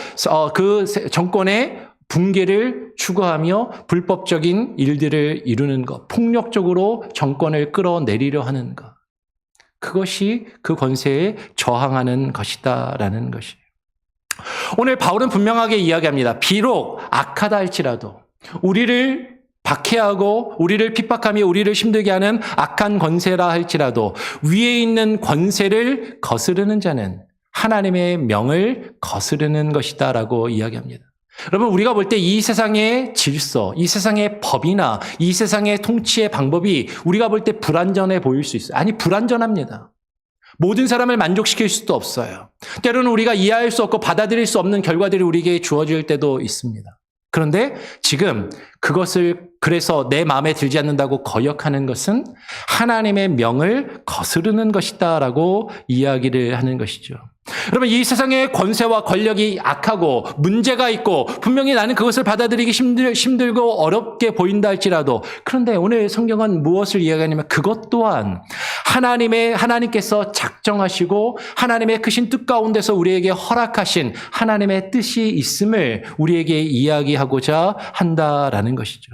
Speaker 1: 그 정권의 붕괴를 추구하며 불법적인 일들을 이루는 것, 폭력적으로 정권을 끌어내리려 하는 것. 그것이 그 권세에 저항하는 것이다라는 것이에요. 오늘 바울은 분명하게 이야기합니다. 비록 악하다 할지라도, 우리를 박해하고 우리를 핍박하며 우리를 힘들게 하는 악한 권세라 할지라도 위에 있는 권세를 거스르는 자는 하나님의 명을 거스르는 것이다라고 이야기합니다. 여러분, 우리가 볼 때 이 세상의 질서, 이 세상의 법이나 이 세상의 통치의 방법이 우리가 볼 때 불완전해 보일 수 있어요. 아니, 불완전합니다. 모든 사람을 만족시킬 수도 없어요. 때로는 우리가 이해할 수 없고 받아들일 수 없는 결과들이 우리에게 주어질 때도 있습니다. 그런데 지금 그것을 그래서 내 마음에 들지 않는다고 거역하는 것은 하나님의 명을 거스르는 것이다라고 이야기를 하는 것이죠. 여러분, 이 세상의 권세와 권력이 악하고 문제가 있고 분명히 나는 그것을 받아들이기 힘들고 어렵게 보인다 할지라도, 그런데 오늘 성경은 무엇을 이야기하냐면 그것 또한 하나님께서 작정하시고 하나님의 크신 뜻 가운데서 우리에게 허락하신 하나님의 뜻이 있음을 우리에게 이야기하고자 한다라는 것이죠.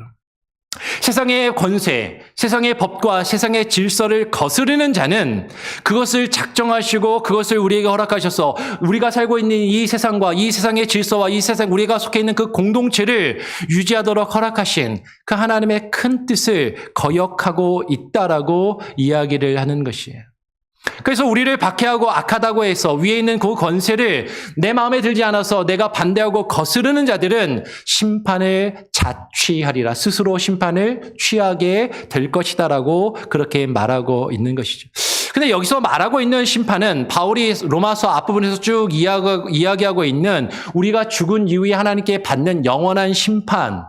Speaker 1: 세상의 권세, 세상의 법과 세상의 질서를 거스르는 자는 그것을 작정하시고 그것을 우리에게 허락하셔서 우리가 살고 있는 이 세상과 이 세상의 질서와 이 세상 우리가 속해 있는 그 공동체를 유지하도록 허락하신 그 하나님의 큰 뜻을 거역하고 있다라고 이야기를 하는 것이에요. 그래서 우리를 박해하고 악하다고 해서 위에 있는 그 권세를 내 마음에 들지 않아서 내가 반대하고 거스르는 자들은 심판을 자취하리라. 스스로 심판을 취하게 될 것이다라고 그렇게 말하고 있는 것이죠. 근데 여기서 말하고 있는 심판은 바울이 로마서 앞부분에서 쭉 이야기하고 있는 우리가 죽은 이후에 하나님께 받는 영원한 심판,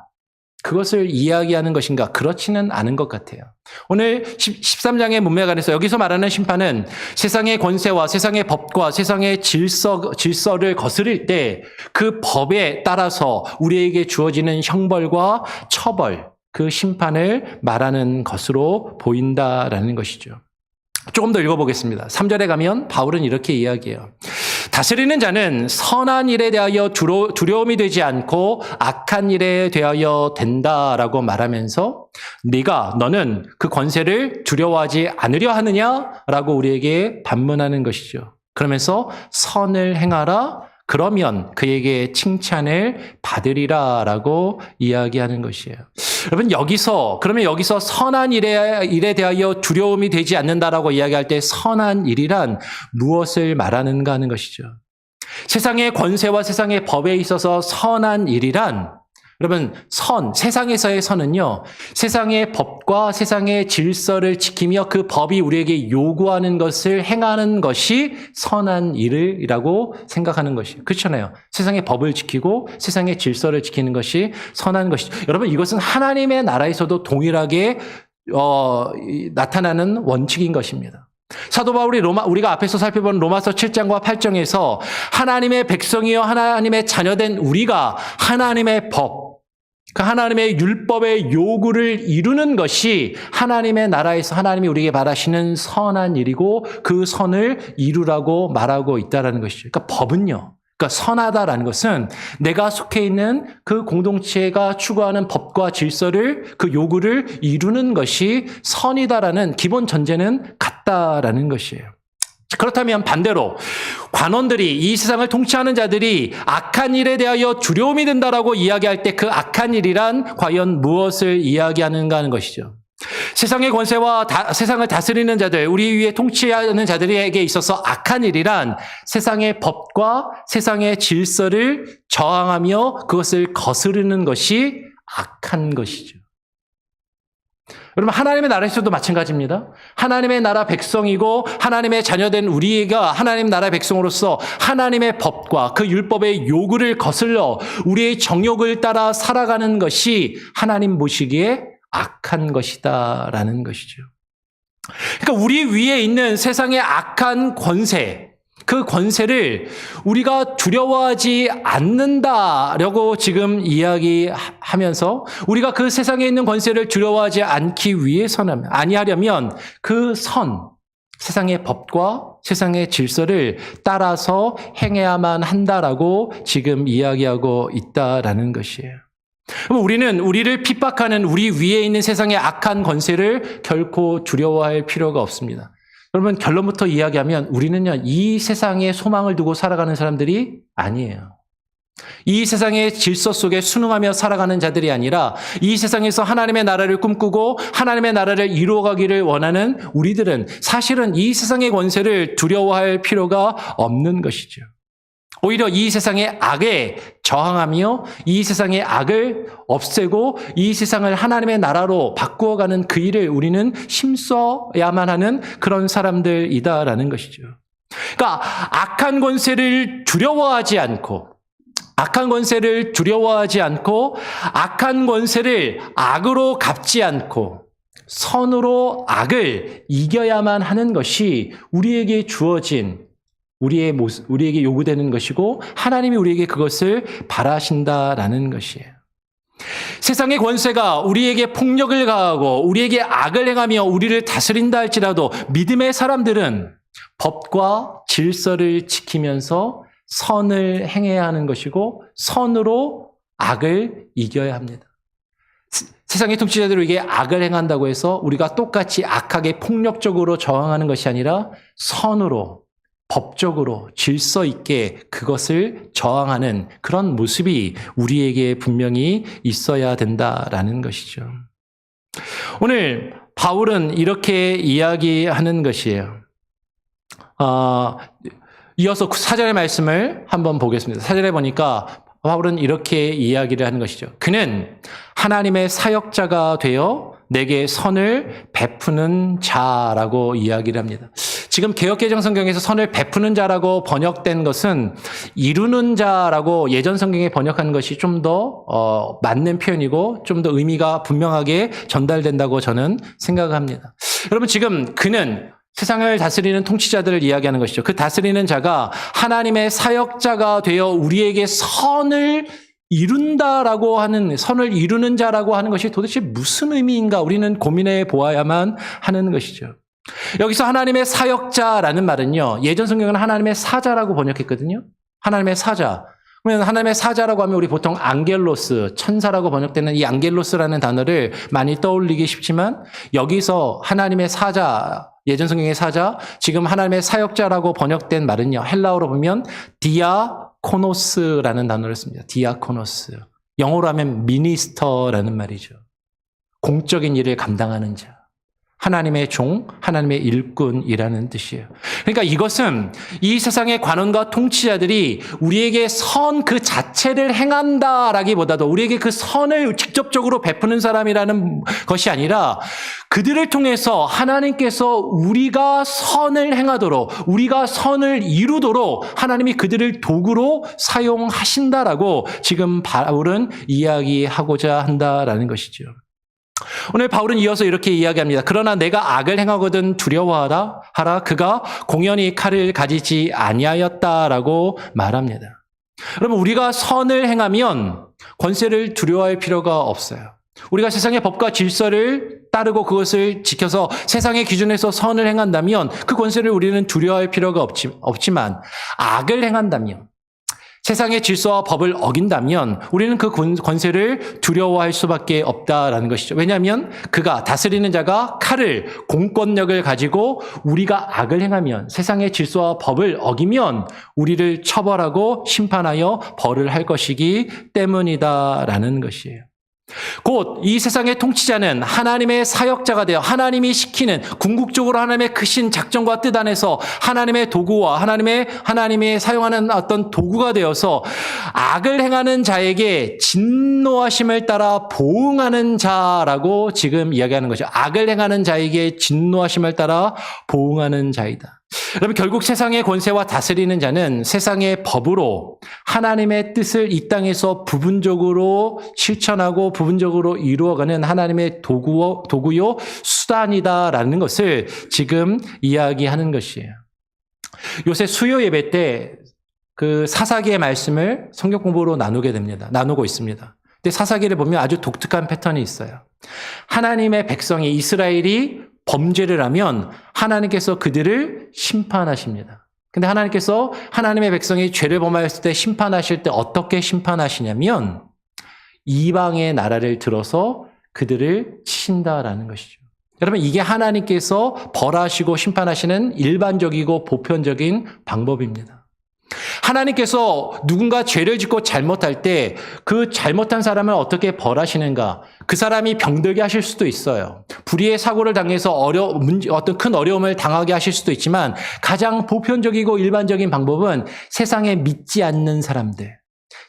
Speaker 1: 그것을 이야기하는 것인가? 그렇지는 않은 것 같아요. 오늘 13장의 문맥안에서 여기서 말하는 심판은 세상의 권세와 세상의 법과 세상의 질서를 거스릴 때 그 법에 따라서 우리에게 주어지는 형벌과 처벌, 그 심판을 말하는 것으로 보인다라는 것이죠. 조금 더 읽어보겠습니다. 3절에 가면 바울은 이렇게 이야기해요. 다스리는 자는 선한 일에 대하여 두려움이 되지 않고 악한 일에 대하여 된다라고 말하면서 너는 그 권세를 두려워하지 않으려 하느냐라고 우리에게 반문하는 것이죠. 그러면서 선을 행하라. 그러면 그에게 칭찬을 받으리라라고 이야기하는 것이에요. 여러분 그러면 여기서 선한 일에 대하여 두려움이 되지 않는다라고 이야기할 때 선한 일이란 무엇을 말하는가 하는 것이죠. 세상의 권세와 세상의 법에 있어서 선한 일이란 여러분 세상에서의 선은요, 세상의 법과 세상의 질서를 지키며 그 법이 우리에게 요구하는 것을 행하는 것이 선한 일이라고 생각하는 것이에요. 그렇잖아요. 세상의 법을 지키고 세상의 질서를 지키는 것이 선한 것이죠. 여러분 이것은 하나님의 나라에서도 동일하게 나타나는 원칙인 것입니다. 사도 바울이 우리가 앞에서 살펴본 로마서 7장과 8장에서 하나님의 백성이여 하나님의 자녀된 우리가 하나님의 법, 그 하나님의 율법의 요구를 이루는 것이 하나님의 나라에서 하나님이 우리에게 바라시는 선한 일이고 그 선을 이루라고 말하고 있다는 것이죠. 그러니까 법은요. 그러니까 선하다라는 것은 내가 속해 있는 그 공동체가 추구하는 법과 질서를 그 요구를 이루는 것이 선이다라는 기본 전제는 같다라는 것이에요. 그렇다면 반대로 관원들이 이 세상을 통치하는 자들이 악한 일에 대하여 두려움이 든다라고 이야기할 때 그 악한 일이란 과연 무엇을 이야기하는가 하는 것이죠. 세상의 권세와 세상을 다스리는 자들, 우리 위에 통치하는 자들에게 있어서 악한 일이란 세상의 법과 세상의 질서를 저항하며 그것을 거스르는 것이 악한 것이죠. 여러분 하나님의 나라에서도 마찬가지입니다. 하나님의 나라 백성이고 하나님의 자녀된 우리가 하나님 나라 백성으로서 하나님의 법과 그 율법의 요구를 거슬러 우리의 정욕을 따라 살아가는 것이 하나님 보시기에 악한 것이다라는 것이죠. 그러니까 우리 위에 있는 세상의 악한 권세, 그 권세를 우리가 두려워하지 않는다라고 지금 이야기하면서 우리가 그 세상에 있는 권세를 두려워하지 않기 위해서는 아니하려면 그 세상의 법과 세상의 질서를 따라서 행해야만 한다라고 지금 이야기하고 있다라는 것이에요. 그럼 우리는 우리를 핍박하는 우리 위에 있는 세상의 악한 권세를 결코 두려워할 필요가 없습니다. 여러분 결론부터 이야기하면 우리는요 이 세상에 소망을 두고 살아가는 사람들이 아니에요. 이 세상의 질서 속에 순응하며 살아가는 자들이 아니라 이 세상에서 하나님의 나라를 꿈꾸고 하나님의 나라를 이루어가기를 원하는 우리들은 사실은 이 세상의 권세를 두려워할 필요가 없는 것이죠. 오히려 이 세상의 악에 저항하며 이 세상의 악을 없애고 이 세상을 하나님의 나라로 바꾸어가는 그 일을 우리는 힘써야만 하는 그런 사람들이다라는 것이죠. 그러니까 악한 권세를 두려워하지 않고 악한 권세를 악으로 갚지 않고 선으로 악을 이겨야만 하는 것이 우리에게 주어진 우리에게 요구되는 것이고 하나님이 우리에게 그것을 바라신다라는 것이에요. 세상의 권세가 우리에게 폭력을 가하고 우리에게 악을 행하며 우리를 다스린다 할지라도 믿음의 사람들은 법과 질서를 지키면서 선을 행해야 하는 것이고 선으로 악을 이겨야 합니다. 세상의 통치자들에게 악을 행한다고 해서 우리가 똑같이 악하게 폭력적으로 저항하는 것이 아니라 선으로 법적으로 질서 있게 그것을 저항하는 그런 모습이 우리에게 분명히 있어야 된다라는 것이죠. 오늘 바울은 이렇게 이야기하는 것이에요. 이어서 4절의 말씀을 한번 보겠습니다. 4절에 보니까 바울은 이렇게 이야기를 하는 것이죠. 그는 하나님의 사역자가 되어 내게 선을 베푸는 자라고 이야기를 합니다. 지금 개역개정 성경에서 선을 베푸는 자라고 번역된 것은 이루는 자라고 예전 성경에 번역한 것이 좀 더 맞는 표현이고 좀 더 의미가 분명하게 전달된다고 저는 생각합니다. 여러분, 지금 그는 세상을 다스리는 통치자들을 이야기하는 것이죠. 그 다스리는 자가 하나님의 사역자가 되어 우리에게 선을 이룬다라고 하는, 선을 이루는 자라고 하는 것이 도대체 무슨 의미인가 우리는 고민해 보아야만 하는 것이죠. 여기서 하나님의 사역자라는 말은요, 예전 성경은 하나님의 사자라고 번역했거든요. 하나님의 사자. 그러면 하나님의 사자라고 하면 우리 보통 앙겔로스, 천사라고 번역되는 이 앙겔로스라는 단어를 많이 떠올리기 쉽지만 여기서 하나님의 사자, 예전 성경의 사자, 지금 하나님의 사역자라고 번역된 말은요, 헬라어로 보면 디아코노스라는 단어를 씁니다. 디아코노스. 영어로 하면 미니스터라는 말이죠. 공적인 일을 감당하는 자. 하나님의 종, 하나님의 일꾼이라는 뜻이에요. 그러니까 이것은 이 세상의 관원과 통치자들이 우리에게 선 그 자체를 행한다라기보다도 우리에게 그 선을 직접적으로 베푸는 사람이라는 것이 아니라 그들을 통해서 하나님께서 우리가 선을 행하도록, 우리가 선을 이루도록 하나님이 그들을 도구로 사용하신다라고 지금 바울은 이야기하고자 한다라는 것이죠. 오늘 바울은 이어서 이렇게 이야기합니다. 그러나 내가 악을 행하거든 두려워하라 하라. 그가 공연히 칼을 가지지 아니하였다라고 말합니다. 여러분, 우리가 선을 행하면 권세를 두려워할 필요가 없어요. 우리가 세상의 법과 질서를 따르고 그것을 지켜서 세상의 기준에서 선을 행한다면 그 권세를 우리는 두려워할 필요가 없지만 악을 행한다면, 세상의 질서와 법을 어긴다면 우리는 그 권세를 두려워할 수밖에 없다라는 것이죠. 왜냐하면 그가, 다스리는 자가 칼을, 공권력을 가지고 우리가 악을 행하면, 세상의 질서와 법을 어기면 우리를 처벌하고 심판하여 벌을 할 것이기 때문이다라는 것이에요. 곧 이 세상의 통치자는 하나님의 사역자가 되어 하나님이 시키는, 궁극적으로 하나님의 크신 작정과 뜻 안에서 하나님의 도구와 하나님의 사용하는 어떤 도구가 되어서 악을 행하는 자에게 진노하심을 따라 보응하는 자라고 지금 이야기하는 거죠. 악을 행하는 자에게 진노하심을 따라 보응하는 자이다. 여러분, 결국 세상의 권세와 다스리는 자는 세상의 법으로 하나님의 뜻을 이 땅에서 부분적으로 실천하고 부분적으로 이루어가는 하나님의 도구요 수단이다라는 것을 지금 이야기하는 것이에요. 요새 수요 예배 때 그 사사기의 말씀을 성경 공부로 나누고 있습니다. 근데 사사기를 보면 아주 독특한 패턴이 있어요. 하나님의 백성이, 이스라엘이 범죄를 하면 하나님께서 그들을 심판하십니다. 근데 하나님께서 하나님의 백성이 죄를 범하였을 때 심판하실 때 어떻게 심판하시냐면 이방의 나라를 들어서 그들을 치신다라는 것이죠. 여러분, 이게 하나님께서 벌하시고 심판하시는 일반적이고 보편적인 방법입니다. 하나님께서 누군가 죄를 짓고 잘못할 때 그 잘못한 사람을 어떻게 벌하시는가? 그 사람이 병들게 하실 수도 있어요. 불의의 사고를 당해서 어떤 큰 어려움을 당하게 하실 수도 있지만 가장 보편적이고 일반적인 방법은 세상에 믿지 않는 사람들,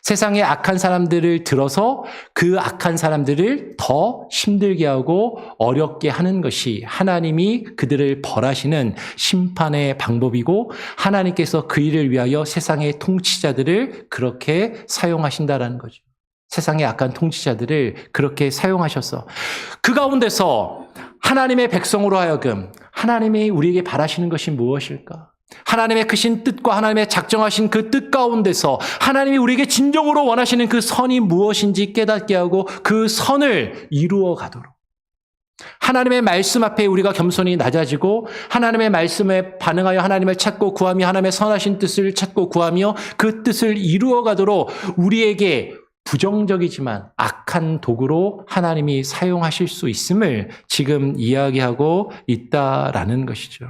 Speaker 1: 세상의 악한 사람들을 들어서 그 악한 사람들을 더 힘들게 하고 어렵게 하는 것이 하나님이 그들을 벌하시는 심판의 방법이고, 하나님께서 그 일을 위하여 세상의 통치자들을 그렇게 사용하신다라는 거죠. 세상의 악한 통치자들을 그렇게 사용하셔서 그 가운데서 하나님의 백성으로 하여금 하나님이 우리에게 바라시는 것이 무엇일까? 하나님의 크신 뜻과 하나님의 작정하신 그 뜻 가운데서 하나님이 우리에게 진정으로 원하시는 그 선이 무엇인지 깨닫게 하고 그 선을 이루어 가도록, 하나님의 말씀 앞에 우리가 겸손히 낮아지고 하나님의 말씀에 반응하여 하나님을 찾고 구하며 하나님의 선하신 뜻을 찾고 구하며 그 뜻을 이루어 가도록 우리에게 부정적이지만 악한 도구로 하나님이 사용하실 수 있음을 지금 이야기하고 있다라는 것이죠.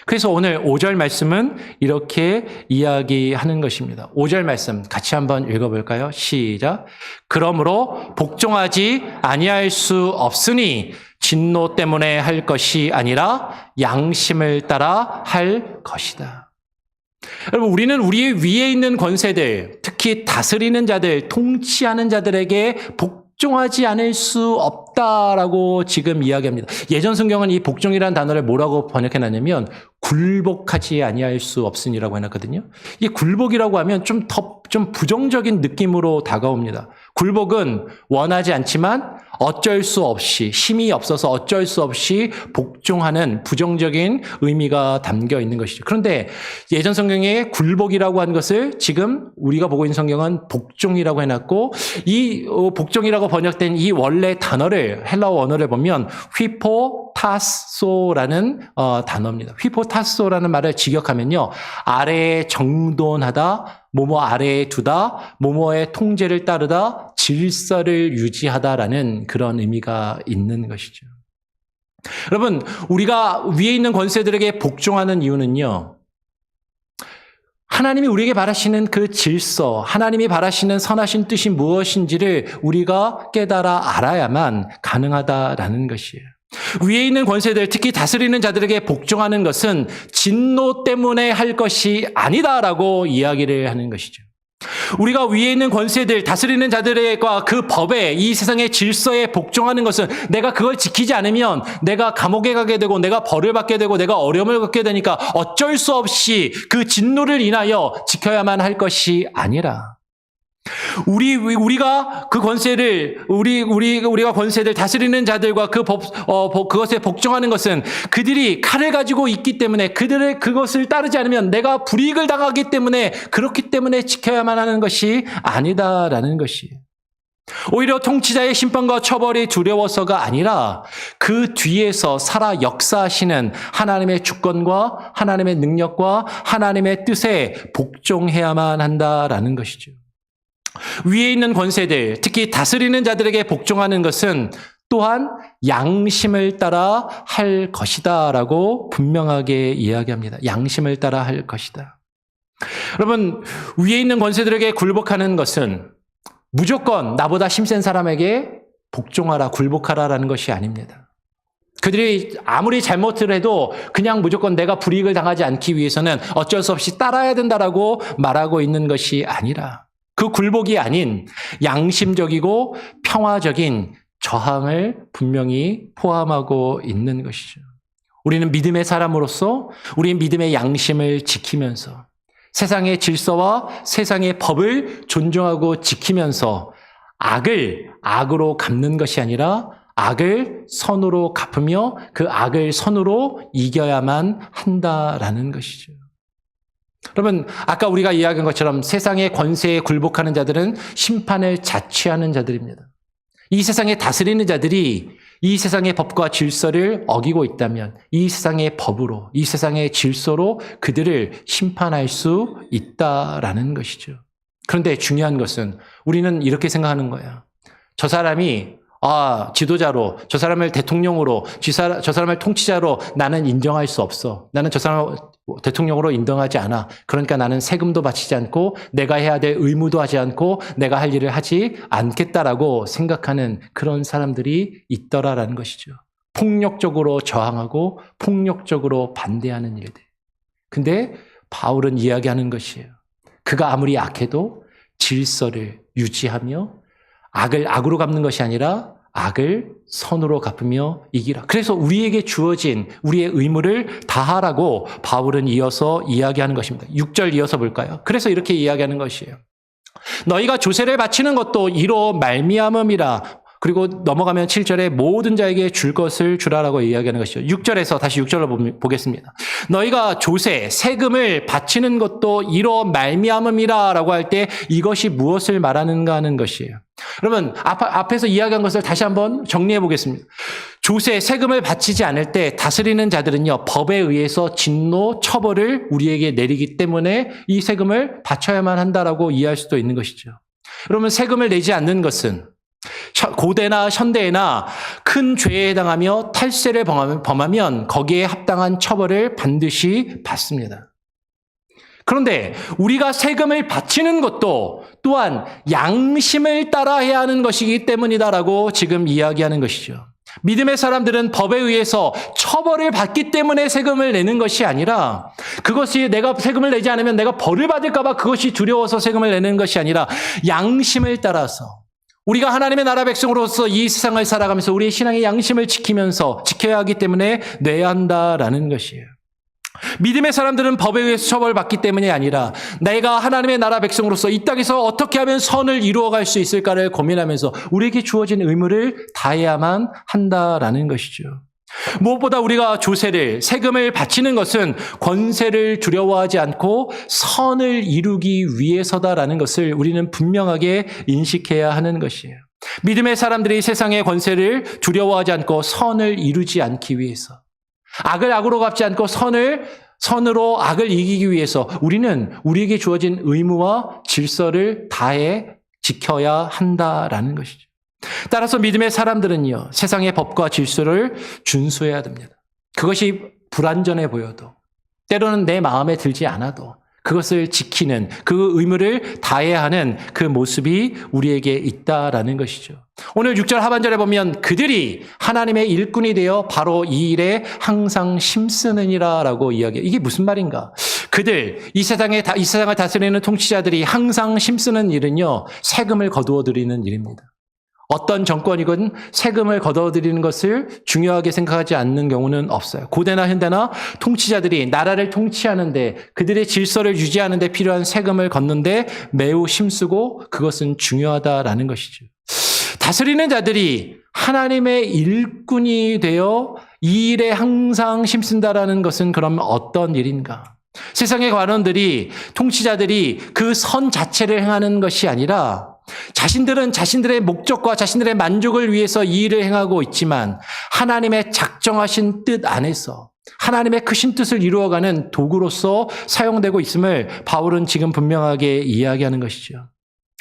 Speaker 1: 그래서 오늘 5절 말씀은 이렇게 이야기하는 것입니다. 5절 말씀 같이 한번 읽어볼까요? 시작. 그러므로 복종하지 아니할 수 없으니 진노 때문에 할 것이 아니라 양심을 따라 할 것이다. 여러분, 우리는 우리 위에 있는 권세들, 특히 다스리는 자들, 통치하는 자들에게 복종하지 않을 수 없다라고 지금 이야기합니다. 예전 성경은 이 복종이라는 단어를 뭐라고 번역해놨냐면 굴복하지 아니할 수 없으니라고 해놨거든요. 이 굴복이라고 하면 좀 부정적인 느낌으로 다가옵니다. 굴복은 원하지 않지만 어쩔 수 없이, 힘이 없어서 어쩔 수 없이 복종하는 부정적인 의미가 담겨 있는 것이죠. 그런데 예전 성경에 굴복이라고 한 것을 지금 우리가 보고 있는 성경은 복종이라고 해놨고, 이 복종이라고 번역된 이 원래 단어를, 헬라어 원어를 보면 휘포타소라는 단어입니다. 휘포타소라는 말을 직역하면요, 아래에 정돈하다, 뭐뭐 아래에 두다, 뭐뭐의 통제를 따르다, 질서를 유지하다라는 그런 의미가 있는 것이죠. 여러분, 우리가 위에 있는 권세들에게 복종하는 이유는요, 하나님이 우리에게 바라시는 그 질서, 하나님이 바라시는 선하신 뜻이 무엇인지를 우리가 깨달아 알아야만 가능하다라는 것이에요. 위에 있는 권세들, 특히 다스리는 자들에게 복종하는 것은 진노 때문에 할 것이 아니다라고 이야기를 하는 것이죠. 우리가 위에 있는 권세들, 다스리는 자들과 그 법에, 이 세상의 질서에 복종하는 것은 내가 그걸 지키지 않으면 내가 감옥에 가게 되고 내가 벌을 받게 되고 내가 어려움을 겪게 되니까 어쩔 수 없이 그 진노를 인하여 지켜야만 할 것이 아니라, 우리가 그 권세를, 우리가 권세들, 다스리는 자들과 그 그것에 복종하는 것은 그들이 칼을 가지고 있기 때문에, 그것을 따르지 않으면 내가 불이익을 당하기 때문에, 그렇기 때문에 지켜야만 하는 것이 아니다라는 것이에요. 오히려 통치자의 심판과 처벌이 두려워서가 아니라 그 뒤에서 살아 역사하시는 하나님의 주권과 하나님의 능력과 하나님의 뜻에 복종해야만 한다라는 것이죠. 위에 있는 권세들, 특히 다스리는 자들에게 복종하는 것은 또한 양심을 따라 할 것이다라고 분명하게 이야기합니다. 양심을 따라 할 것이다. 여러분, 위에 있는 권세들에게 굴복하는 것은 무조건 나보다 힘센 사람에게 복종하라, 굴복하라라는 것이 아닙니다. 그들이 아무리 잘못을 해도 그냥 무조건 내가 불이익을 당하지 않기 위해서는 어쩔 수 없이 따라야 된다라고 말하고 있는 것이 아니라, 그 굴복이 아닌 양심적이고 평화적인 저항을 분명히 포함하고 있는 것이죠. 우리는 믿음의 사람으로서 우리의 믿음의 양심을 지키면서 세상의 질서와 세상의 법을 존중하고 지키면서 악을 악으로 갚는 것이 아니라 악을 선으로 갚으며 그 악을 선으로 이겨야만 한다라는 것이죠. 여러분, 아까 우리가 이야기한 것처럼 세상의 권세에 굴복하는 자들은 심판을 자취하는 자들입니다. 이 세상에 다스리는 자들이 이 세상의 법과 질서를 어기고 있다면 이 세상의 법으로, 이 세상의 질서로 그들을 심판할 수 있다라는 것이죠. 그런데 중요한 것은 우리는 이렇게 생각하는 거야. 저 사람이 지도자로, 저 사람을 대통령으로, 저 사람을 통치자로 나는 인정할 수 없어. 나는 저 사람을 대통령으로 인정하지 않아. 그러니까 나는 세금도 바치지 않고 내가 해야 될 의무도 하지 않고 내가 할 일을 하지 않겠다라고 생각하는 그런 사람들이 있더라라는 것이죠. 폭력적으로 저항하고 폭력적으로 반대하는 일들. 근데 바울은 이야기하는 것이에요. 그가 아무리 악해도 질서를 유지하며 악을 악으로 갚는 것이 아니라 악을 선으로 갚으며 이기라. 그래서 우리에게 주어진 우리의 의무를 다하라고 바울은 이어서 이야기하는 것입니다. 6절 이어서 볼까요? 그래서 이렇게 이야기하는 것이에요. 너희가 조세를 바치는 것도 이로 말미암음이라. 그리고 넘어가면 7절에 모든 자에게 줄 것을 주라라고 이야기하는 것이죠. 6절에서 다시 6절로 보겠습니다. 너희가 조세, 세금을 바치는 것도 이로 말미암음이라라고 할 때 이것이 무엇을 말하는가 하는 것이에요. 여러분, 앞에서 이야기한 것을 다시 한번 정리해 보겠습니다. 조세, 세금을 바치지 않을 때 다스리는 자들은요, 법에 의해서 진노, 처벌을 우리에게 내리기 때문에 이 세금을 바쳐야만 한다라고 이해할 수도 있는 것이죠. 여러분, 세금을 내지 않는 것은 고대나 현대에나 큰 죄에 해당하며 탈세를 범하면 거기에 합당한 처벌을 반드시 받습니다. 그런데 우리가 세금을 바치는 것도 또한 양심을 따라해야 하는 것이기 때문이다라고 지금 이야기하는 것이죠. 믿음의 사람들은 법에 의해서 처벌을 받기 때문에 세금을 내는 것이 아니라, 그것이 내가 세금을 내지 않으면 내가 벌을 받을까 봐 그것이 두려워서 세금을 내는 것이 아니라 양심을 따라서 우리가 하나님의 나라 백성으로서 이 세상을 살아가면서 우리의 신앙의 양심을 지키면서 지켜야 하기 때문에 내야 한다라는 것이에요. 믿음의 사람들은 법에 의해서 처벌받기 때문이 아니라 내가 하나님의 나라 백성으로서 이 땅에서 어떻게 하면 선을 이루어갈 수 있을까를 고민하면서 우리에게 주어진 의무를 다해야만 한다라는 것이죠. 무엇보다 우리가 조세를, 세금을 바치는 것은 권세를 두려워하지 않고 선을 이루기 위해서다라는 것을 우리는 분명하게 인식해야 하는 것이에요. 믿음의 사람들이 세상의 권세를 두려워하지 않고 선을 이루지 않기 위해서, 악을 악으로 갚지 않고 선으로 악을 이기기 위해서 우리는 우리에게 주어진 의무와 질서를 다해 지켜야 한다라는 것이죠. 따라서 믿음의 사람들은요, 세상의 법과 질서를 준수해야 됩니다. 그것이 불완전해 보여도, 때로는 내 마음에 들지 않아도 그것을 지키는 그 의무를 다해야 하는 그 모습이 우리에게 있다라는 것이죠. 오늘 6절 하반절에 보면 그들이 하나님의 일꾼이 되어 바로 이 일에 항상 힘쓰느니라 라고 이야기해요. 이게 무슨 말인가? 그들, 이 세상을 다스리는 통치자들이 항상 힘쓰는 일은요, 세금을 거두어 드리는 일입니다. 어떤 정권이건 세금을 거둬들이는 것을 중요하게 생각하지 않는 경우는 없어요. 고대나 현대나 통치자들이 나라를 통치하는데 그들의 질서를 유지하는 데 필요한 세금을 걷는데 매우 힘쓰고 그것은 중요하다라는 것이죠. 다스리는 자들이 하나님의 일꾼이 되어 이 일에 항상 힘쓴다라는 것은 그럼 어떤 일인가? 세상의 관원들이, 통치자들이 그 선 자체를 행하는 것이 아니라 자신들은 자신들의 목적과 자신들의 만족을 위해서 이 일을 행하고 있지만 하나님의 작정하신 뜻 안에서 하나님의 크신 뜻을 이루어가는 도구로서 사용되고 있음을 바울은 지금 분명하게 이야기하는 것이죠.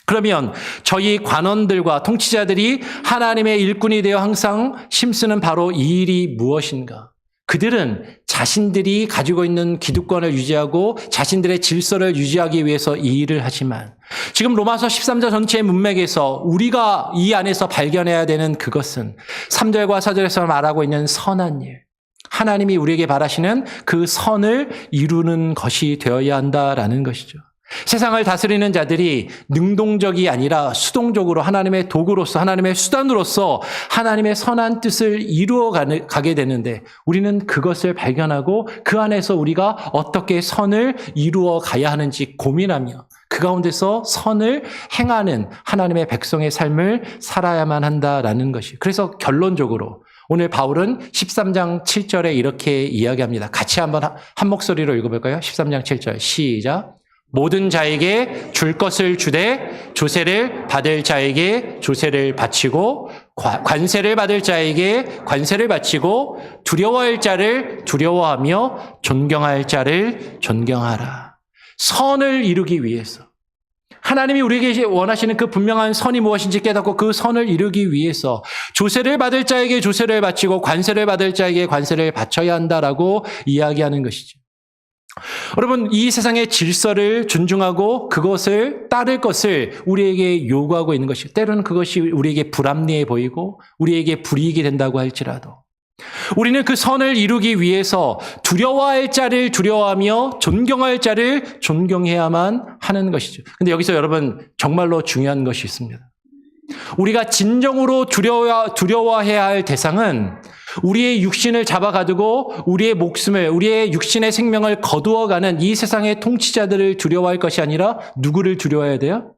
Speaker 1: 그러면 저희 관원들과 통치자들이 하나님의 일꾼이 되어 항상 힘쓰는 바로 이 일이 무엇인가? 그들은 자신들이 가지고 있는 기득권을 유지하고 자신들의 질서를 유지하기 위해서 이 일을 하지만 지금 로마서 13장 전체의 문맥에서 우리가 이 안에서 발견해야 되는 그것은 3절과 4절에서 말하고 있는 선한 일, 하나님이 우리에게 바라시는 그 선을 이루는 것이 되어야 한다라는 것이죠. 세상을 다스리는 자들이 능동적이 아니라 수동적으로 하나님의 도구로서, 하나님의 수단으로서 하나님의 선한 뜻을 이루어 가게 되는데 우리는 그것을 발견하고 그 안에서 우리가 어떻게 선을 이루어 가야 하는지 고민하며 그 가운데서 선을 행하는 하나님의 백성의 삶을 살아야만 한다라는 것이. 그래서 결론적으로 오늘 바울은 13장 7절에 이렇게 이야기합니다. 같이 한번 한 목소리로 읽어볼까요? 13장 7절 시작. 모든 자에게 줄 것을 주되 조세를 받을 자에게 조세를 바치고 관세를 받을 자에게 관세를 바치고 두려워할 자를 두려워하며 존경할 자를 존경하라. 선을 이루기 위해서 하나님이 우리에게 원하시는 그 분명한 선이 무엇인지 깨닫고 그 선을 이루기 위해서 조세를 받을 자에게 조세를 바치고 관세를 받을 자에게 관세를 바쳐야 한다라고 이야기하는 것이죠. 여러분, 이 세상의 질서를 존중하고 그것을 따를 것을 우리에게 요구하고 있는 것이 때로는 그것이 우리에게 불합리해 보이고 우리에게 불이익이 된다고 할지라도 우리는 그 선을 이루기 위해서 두려워할 자를 두려워하며 존경할 자를 존경해야만 하는 것이죠. 근데 여기서 여러분 정말로 중요한 것이 있습니다. 우리가 진정으로 두려워해야 할 대상은 우리의 육신을 잡아가지고 우리의 목숨을, 우리의 육신의 생명을 거두어가는 이 세상의 통치자들을 두려워할 것이 아니라 누구를 두려워해야 돼요?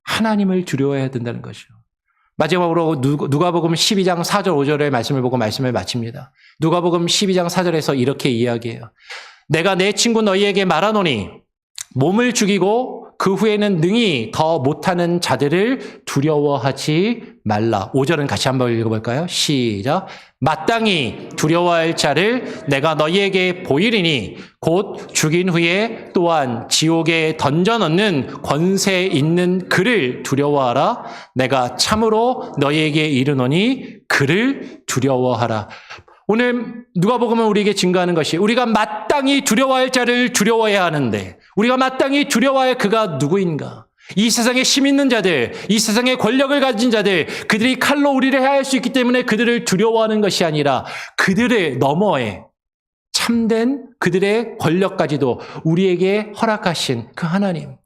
Speaker 1: 하나님을 두려워해야 된다는 것이죠. 마지막으로 누가복음 12장 4절 5절의 말씀을 보고 말씀을 마칩니다. 누가복음 12장 4절에서 이렇게 이야기해요. 내가 내 친구 너희에게 말하노니 몸을 죽이고 그 후에는 능히 더 못하는 자들을 두려워하지 말라. 5절은 같이 한번 읽어볼까요? 시작. 마땅히 두려워할 자를 내가 너희에게 보이리니 곧 죽인 후에 또한 지옥에 던져넣는 권세 있는 그를 두려워하라. 내가 참으로 너희에게 이르노니 그를 두려워하라. 오늘 누가복음은 우리에게 증거하는 것이 우리가 마땅히 두려워할 자를 두려워해야 하는데 우리가 마땅히 두려워할 그가 누구인가? 이 세상에 힘 있는 자들, 이 세상에 권력을 가진 자들, 그들이 칼로 우리를 해할 수 있기 때문에 그들을 두려워하는 것이 아니라 그들의 너머에 참된 그들의 권력까지도 우리에게 허락하신 그 하나님.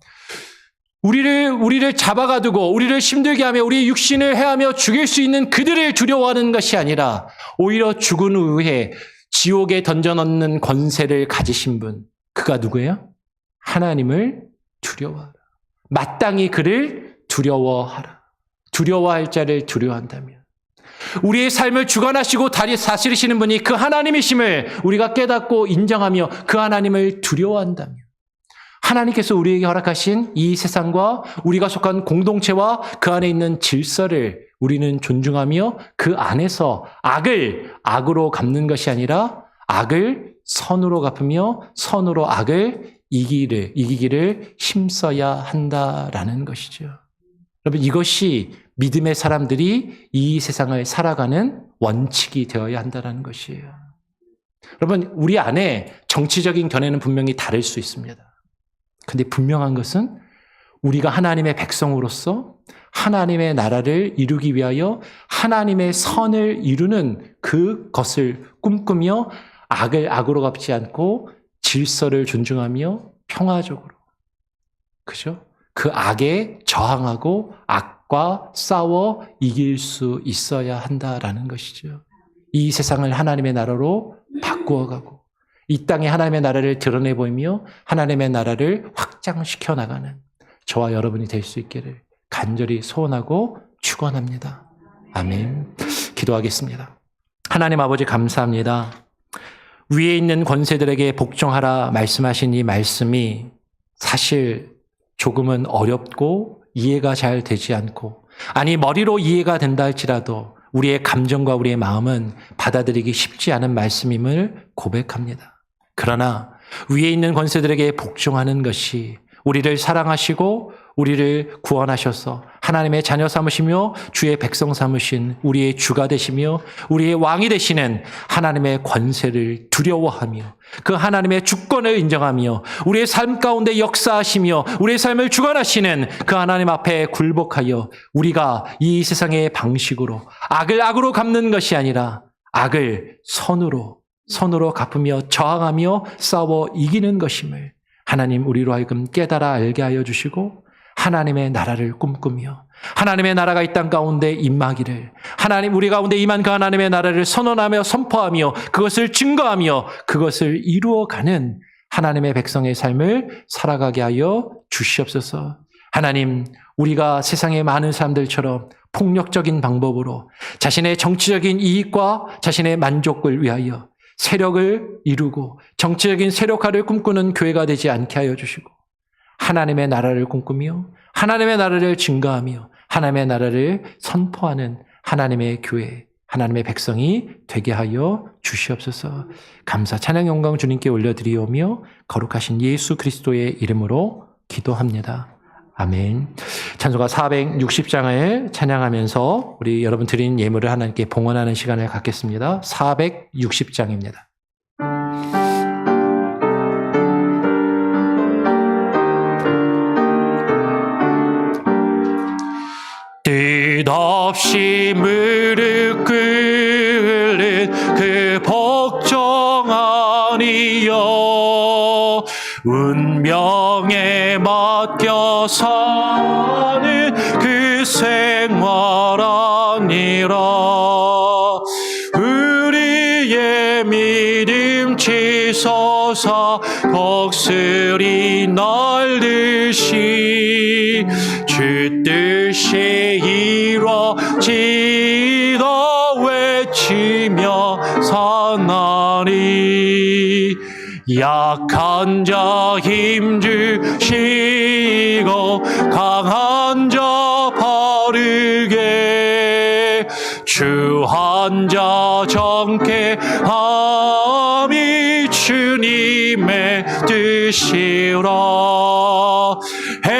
Speaker 1: 우리를 잡아가두고 우리를 힘들게 하며 우리의 육신을 해하며 죽일 수 있는 그들을 두려워하는 것이 아니라 오히려 죽은 후에 지옥에 던져넣는 권세를 가지신 분, 그가 누구예요? 하나님을 두려워하라. 마땅히 그를 두려워하라. 두려워할 자를 두려워한다면 우리의 삶을 주관하시고 다스리시는 분이 그 하나님이심을 우리가 깨닫고 인정하며 그 하나님을 두려워한다면 하나님께서 우리에게 허락하신 이 세상과 우리가 속한 공동체와 그 안에 있는 질서를 우리는 존중하며 그 안에서 악을 악으로 갚는 것이 아니라 악을 선으로 갚으며 선으로 악을 이기기를 힘써야 한다라는 것이죠. 여러분, 이것이 믿음의 사람들이 이 세상을 살아가는 원칙이 되어야 한다는 것이에요. 여러분, 우리 안에 정치적인 견해는 분명히 다를 수 있습니다. 근데 분명한 것은 우리가 하나님의 백성으로서 하나님의 나라를 이루기 위하여 하나님의 선을 이루는 그것을 꿈꾸며 악을 악으로 갚지 않고 질서를 존중하며 평화적으로, 그죠? 그 악에 저항하고 악과 싸워 이길 수 있어야 한다라는 것이죠. 이 세상을 하나님의 나라로 바꾸어가고 이 땅에 하나님의 나라를 드러내 보이며 하나님의 나라를 확장시켜 나가는 저와 여러분이 될 수 있기를 간절히 소원하고 축원합니다. 아멘. 기도하겠습니다. 하나님 아버지 감사합니다. 위에 있는 권세들에게 복종하라 말씀하신 이 말씀이 사실 조금은 어렵고 이해가 잘 되지 않고, 아니 머리로 이해가 된다 할지라도 우리의 감정과 우리의 마음은 받아들이기 쉽지 않은 말씀임을 고백합니다. 그러나 위에 있는 권세들에게 복종하는 것이 우리를 사랑하시고 우리를 구원하셔서 하나님의 자녀 삼으시며 주의 백성 삼으신 우리의 주가 되시며 우리의 왕이 되시는 하나님의 권세를 두려워하며 그 하나님의 주권을 인정하며 우리의 삶 가운데 역사하시며 우리의 삶을 주관하시는 그 하나님 앞에 굴복하여 우리가 이 세상의 방식으로 악을 악으로 갚는 것이 아니라 악을 선으로 갚으며 저항하며 싸워 이기는 것임을 하나님 우리로 하여금 깨달아 알게 하여 주시고 하나님의 나라를 꿈꾸며 하나님의 나라가 이 땅 가운데 임하기를, 하나님 우리 가운데 임한 그 하나님의 나라를 선언하며 선포하며 그것을 증거하며 그것을 이루어가는 하나님의 백성의 삶을 살아가게 하여 주시옵소서. 하나님, 우리가 세상의 많은 사람들처럼 폭력적인 방법으로 자신의 정치적인 이익과 자신의 만족을 위하여 세력을 이루고 정치적인 세력화를 꿈꾸는 교회가 되지 않게 하여 주시고 하나님의 나라를 꿈꾸며 하나님의 나라를 증거하며 하나님의 나라를 선포하는 하나님의 교회, 하나님의 백성이 되게 하여 주시옵소서. 감사, 찬양, 영광 주님께 올려드리오며 거룩하신 예수 그리스도의 이름으로 기도합니다. 아멘. 찬송가 460장을 찬양하면서 우리 여러분 드린 예물을 하나님께 봉헌하는 시간을 갖겠습니다. 460장입니다.
Speaker 2: 뜻없이 무릎 꿇는 그 복종 아니여 운명에 맡겨 사는 그 생활 아니라 우리의 믿음 치솟아 벅슬이 날듯이 주 뜻이 이루어지다 외치며 사나니 약한 자 힘주시고 강한 자 바르게 주한 자 정케 함이 주님의 뜻이라. 해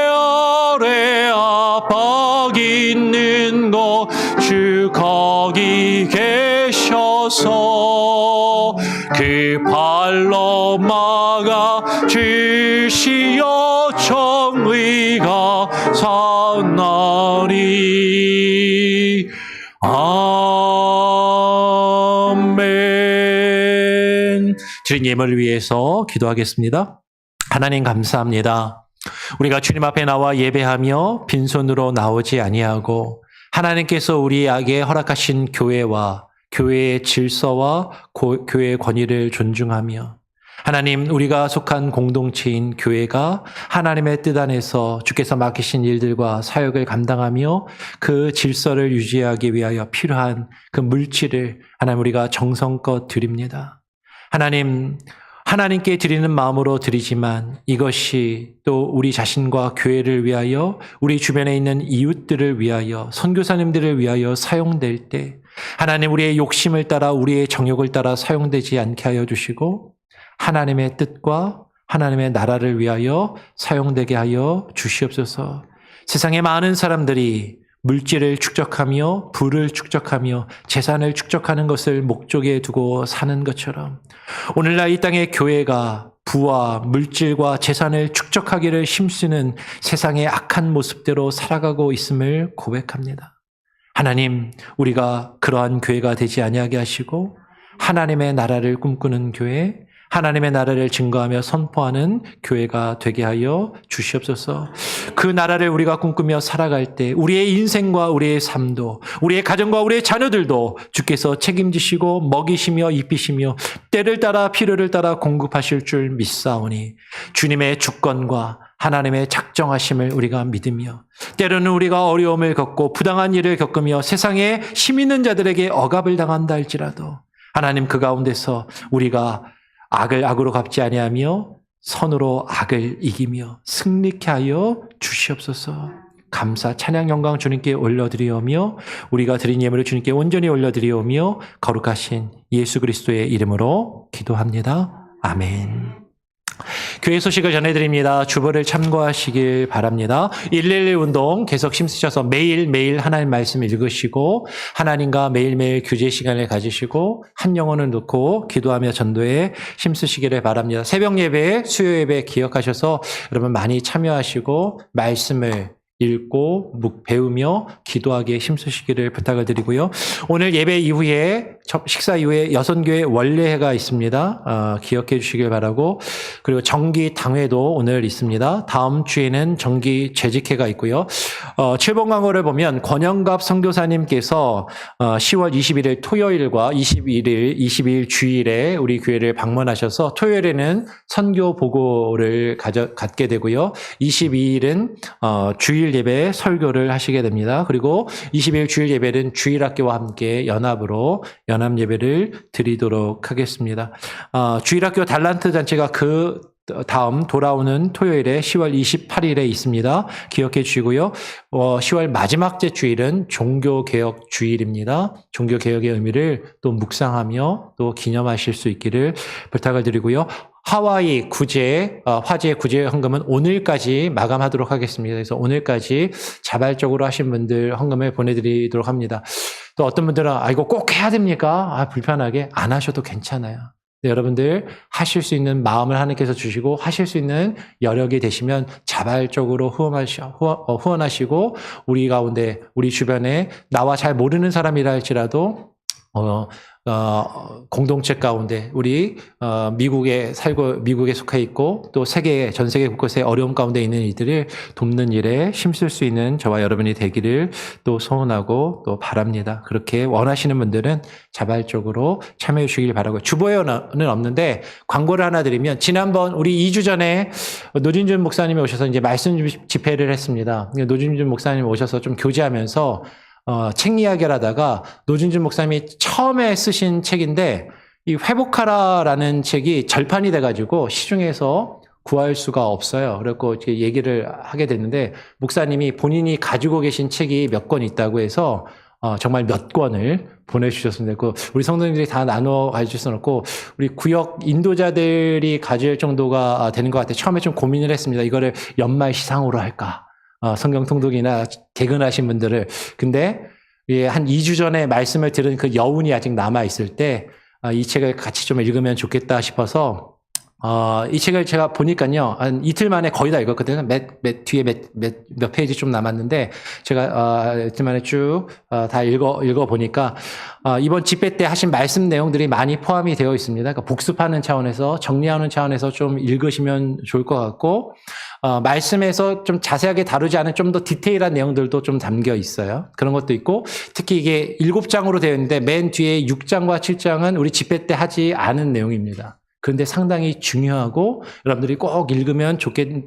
Speaker 2: 아래 압박 있는 곳 주 거기 계셔서 그 발로 막아 주시어 정의가 사나리. 아멘.
Speaker 1: 드린 예물을 위해서 기도하겠습니다. 하나님 감사합니다. 우리가 주님 앞에 나와 예배하며 빈손으로 나오지 아니하고 하나님께서 우리에게 허락하신 교회와 교회의 질서와 교회의 권위를 존중하며 하나님, 우리가 속한 공동체인 교회가 하나님의 뜻 안에서 주께서 맡기신 일들과 사역을 감당하며 그 질서를 유지하기 위하여 필요한 그 물질을 하나님 우리가 정성껏 드립니다. 하나님, 하나님께 드리는 마음으로 드리지만 이것이 또 우리 자신과 교회를 위하여 우리 주변에 있는 이웃들을 위하여 선교사님들을 위하여 사용될 때 하나님 우리의 욕심을 따라 우리의 정욕을 따라 사용되지 않게 하여 주시고 하나님의 뜻과 하나님의 나라를 위하여 사용되게 하여 주시옵소서. 세상에 많은 사람들이 물질을 축적하며 부를 축적하며 재산을 축적하는 것을 목적에 두고 사는 것처럼 오늘날 이 땅의 교회가 부와 물질과 재산을 축적하기를 힘쓰는 세상의 악한 모습대로 살아가고 있음을 고백합니다. 하나님, 우리가 그러한 교회가 되지 아니하게 하시고 하나님의 나라를 꿈꾸는 교회, 하나님의 나라를 증거하며 선포하는 교회가 되게 하여 주시옵소서. 그 나라를 우리가 꿈꾸며 살아갈 때 우리의 인생과 우리의 삶도 우리의 가정과 우리의 자녀들도 주께서 책임지시고 먹이시며 입히시며 때를 따라 필요를 따라 공급하실 줄 믿사오니 주님의 주권과 하나님의 작정하심을 우리가 믿으며 때로는 우리가 어려움을 겪고 부당한 일을 겪으며 세상에 힘 있는 자들에게 억압을 당한다 할지라도 하나님 그 가운데서 우리가 악을 악으로 갚지 아니하며 선으로 악을 이기며 승리케 하여 주시옵소서. 감사 찬양 영광 주님께 올려드리오며 우리가 드린 예물을 주님께 온전히 올려드리오며 거룩하신 예수 그리스도의 이름으로 기도합니다. 아멘. 교회 소식을 전해드립니다. 주보를 참고하시길 바랍니다. 111 운동 계속 힘쓰셔서 매일매일 하나님 말씀 읽으시고 하나님과 매일매일 교제 시간을 가지시고 한 영혼을 놓고 기도하며 전도에 힘쓰시기를 바랍니다. 새벽 예배, 수요 예배 기억하셔서 여러분 많이 참여하시고 말씀을 읽고 배우며 기도하기에 힘쓰시기를 부탁을 드리고요. 오늘 예배 이후에 식사 이후에 여선교회 원례회가 있습니다. 기억해 주시길 바라고 그리고 정기 당회도 오늘 있습니다. 다음 주에는 정기 재직회가 있고요. 7번 광고를 보면 권영갑 선교사님께서 10월 21일 토요일과 22일 주일에 우리 교회를 방문하셔서 토요일에는 선교 보고를 갖게 되고요. 22일은 주일 예배 설교를 하시게 됩니다. 그리고 20일 주일 예배는 주일학교와 함께 연합으로 연합 예배를 드리도록 하겠습니다. 주일학교 달란트 잔치가 그 다음 돌아오는 토요일에 10월 28일에 있습니다. 기억해 주시고요. 10월 마지막 째 주일은 종교개혁 주일입니다. 종교개혁의 의미를 또 묵상하며 또 기념하실 수 있기를 부탁을 드리고요. 하와이 화재 구제 헌금은 오늘까지 마감하도록 하겠습니다. 그래서 오늘까지 자발적으로 하신 분들 헌금을 보내드리도록 합니다. 또 어떤 분들은 이거 꼭 해야 됩니까? 불편하게 안 하셔도 괜찮아요. 네, 여러분들 하실 수 있는 마음을 하나님께서 주시고 하실 수 있는 여력이 되시면 자발적으로 후원하시고 우리 가운데 우리 주변에 나와 잘 모르는 사람이라 할지라도 공동체 가운데 우리 미국에 속해 있고 또 전 세계 곳곳에 어려움 가운데 있는 이들을 돕는 일에 힘쓸 수 있는 저와 여러분이 되기를 또 소원하고 또 바랍니다. 그렇게 원하시는 분들은 자발적으로 참여해 주시길 바라고 주보에는 없는데 광고를 하나 드리면 지난번 우리 2주 전에 노진준 목사님이 오셔서 이제 말씀 집회를 했습니다. 노진준 목사님이 오셔서 좀 교제하면서 책 이야기를 하다가 노진준 목사님이 처음에 쓰신 책인데 이 회복하라라는 책이 절판이 돼가지고 시중에서 구할 수가 없어요. 그래서 이렇게 얘기를 하게 됐는데 목사님이 본인이 가지고 계신 책이 몇 권 있다고 해서 정말 몇 권을 보내주셨습니다. 우리 성도님들이 다 나눠 가질 수는 없고 우리 구역 인도자들이 가질 정도가 되는 것 같아요. 처음에 좀 고민을 했습니다. 이거를 연말 시상으로 할까? 성경 통독이나 개근하신 분들을. 근데 한 2주 전에 말씀을 들은 그 여운이 아직 남아있을 때 이 책을 같이 좀 읽으면 좋겠다 싶어서 이 책을 제가 보니까요, 한 이틀 만에 거의 다 읽었거든요. 뒤에 몇 페이지 좀 남았는데, 제가, 이틀 만에 쭉, 다 읽어보니까, 이번 집회 때 하신 말씀 내용들이 많이 포함이 되어 있습니다. 그러니까 복습하는 차원에서, 정리하는 차원에서 좀 읽으시면 좋을 것 같고, 말씀에서 좀 자세하게 다루지 않은 좀 더 디테일한 내용들도 좀 담겨 있어요. 그런 것도 있고, 특히 이게 7장으로 되어 있는데, 맨 뒤에 6장과 7장은 우리 집회 때 하지 않은 내용입니다. 그런데 상당히 중요하고 여러분들이 꼭 읽으면 좋겠는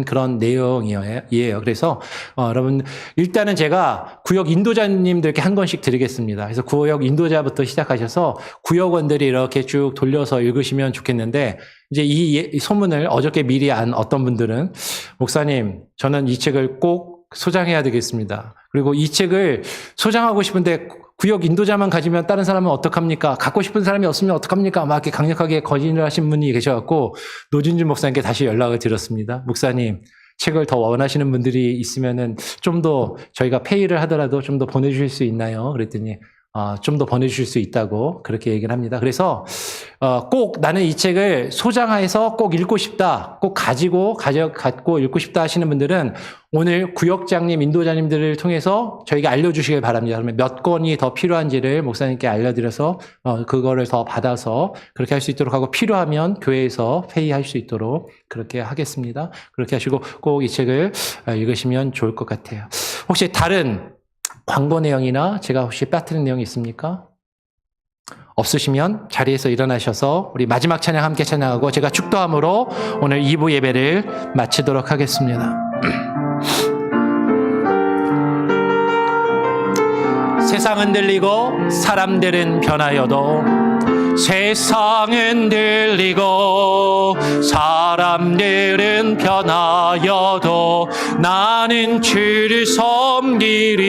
Speaker 1: 그런 내용이에요. 그래서 여러분 일단은 제가 구역 인도자님들께 한 권씩 드리겠습니다. 그래서 구역 인도자부터 시작하셔서 구역원들이 이렇게 쭉 돌려서 읽으시면 좋겠는데 이제 이 소문을 어저께 미리 안 어떤 분들은 목사님 저는 이 책을 꼭 소장해야 되겠습니다. 그리고 이 책을 소장하고 싶은데 구역 인도자만 가지면 다른 사람은 어떡합니까? 갖고 싶은 사람이 없으면 어떡합니까? 막 이렇게 강력하게 거짓을 하신 분이 계셔갖고 노진준 목사님께 다시 연락을 드렸습니다. 목사님, 책을 더 원하시는 분들이 있으면은 좀 더 저희가 페이를 하더라도 좀 더 보내주실 수 있나요? 그랬더니 좀 더 보내주실 수 있다고 그렇게 얘기를 합니다. 그래서 꼭 나는 이 책을 소장해서 꼭 읽고 싶다, 꼭 갖고 읽고 싶다 하시는 분들은 오늘 구역장님, 인도자님들을 통해서 저에게 알려주시길 바랍니다. 그러면 몇 권이 더 필요한지를 목사님께 알려드려서 그거를 더 받아서 그렇게 할 수 있도록 하고 필요하면 교회에서 회의할 수 있도록 그렇게 하겠습니다. 그렇게 하시고 꼭 이 책을 읽으시면 좋을 것 같아요. 혹시 다른 광고 내용이나 제가 혹시 빠뜨린 내용이 있습니까? 없으시면 자리에서 일어나셔서 우리 마지막 찬양 함께 찬양하고 제가 축도함으로 오늘 2부 예배를 마치도록 하겠습니다. 세상은 들리고 사람들은 변하여도 세상은 들리고 사람들은 변하여도 나는 주를 섬기리.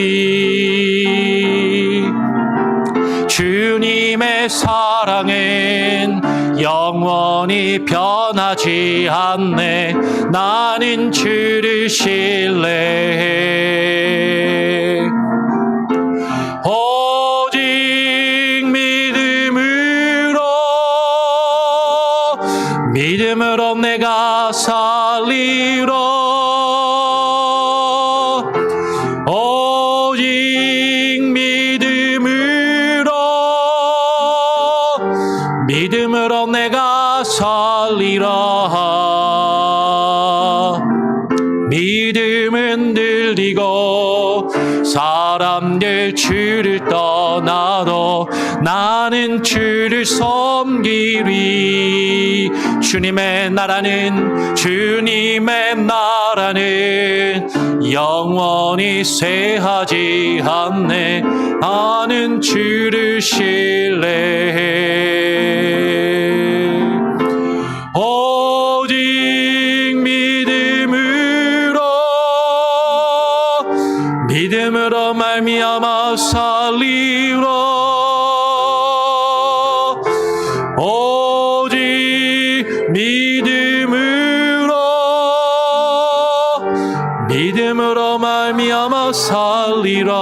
Speaker 1: 주님의 사랑은 영원히 변하지 않네. 나는 주를 신뢰해. 오직 믿음으로 내가 살리라. 오직 믿음으로 내가 살리라. 믿음은 들리고 사람들 주를 떠나도 나는 주를 섬기리. 주님의 나라는 영원히 쇠하지 않네. 나는 주를 신뢰해. 오직 믿음으로 말미암아 살리라. 오직 믿음으로 말미암아 살리라.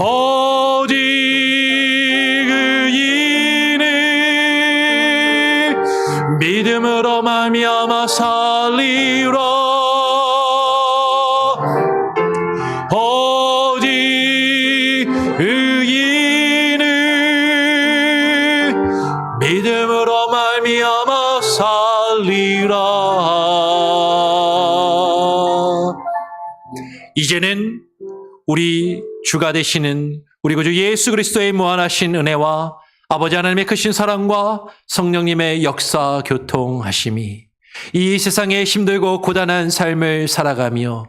Speaker 1: 오직 의인은 믿음으로 말미암아 살리라. 오직 의인은 믿음으로 말미암아 살리라. 이제는 우리 주가 되시는 우리 구주 예수 그리스도의 무한하신 은혜와 아버지 하나님의 크신 사랑과 성령님의 역사 교통하심이 이 세상의 힘들고 고단한 삶을 살아가며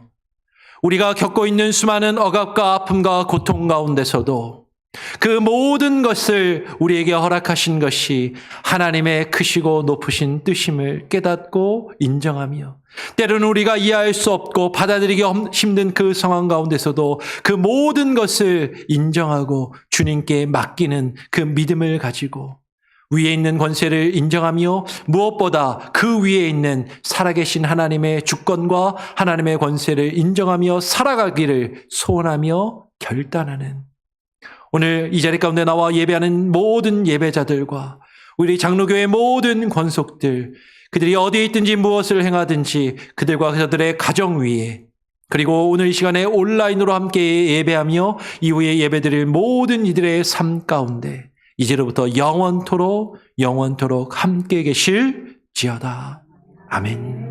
Speaker 1: 우리가 겪고 있는 수많은 억압과 아픔과 고통 가운데서도 그 모든 것을 우리에게 허락하신 것이 하나님의 크시고 높으신 뜻임을 깨닫고 인정하며 때로는 우리가 이해할 수 없고 받아들이기 힘든 그 상황 가운데서도 그 모든 것을 인정하고 주님께 맡기는 그 믿음을 가지고 위에 있는 권세를 인정하며 무엇보다 그 위에 있는 살아계신 하나님의 주권과 하나님의 권세를 인정하며 살아가기를 소원하며 결단하는 오늘 이 자리 가운데 나와 예배하는 모든 예배자들과 우리 장로교회 모든 권속들, 그들이 어디에 있든지 무엇을 행하든지 그들과 그들의 가정 위에, 그리고 오늘 이 시간에 온라인으로 함께 예배하며 이후에 예배드릴 모든 이들의 삶 가운데 이제로부터 영원토록 함께 계실지어다. 아멘.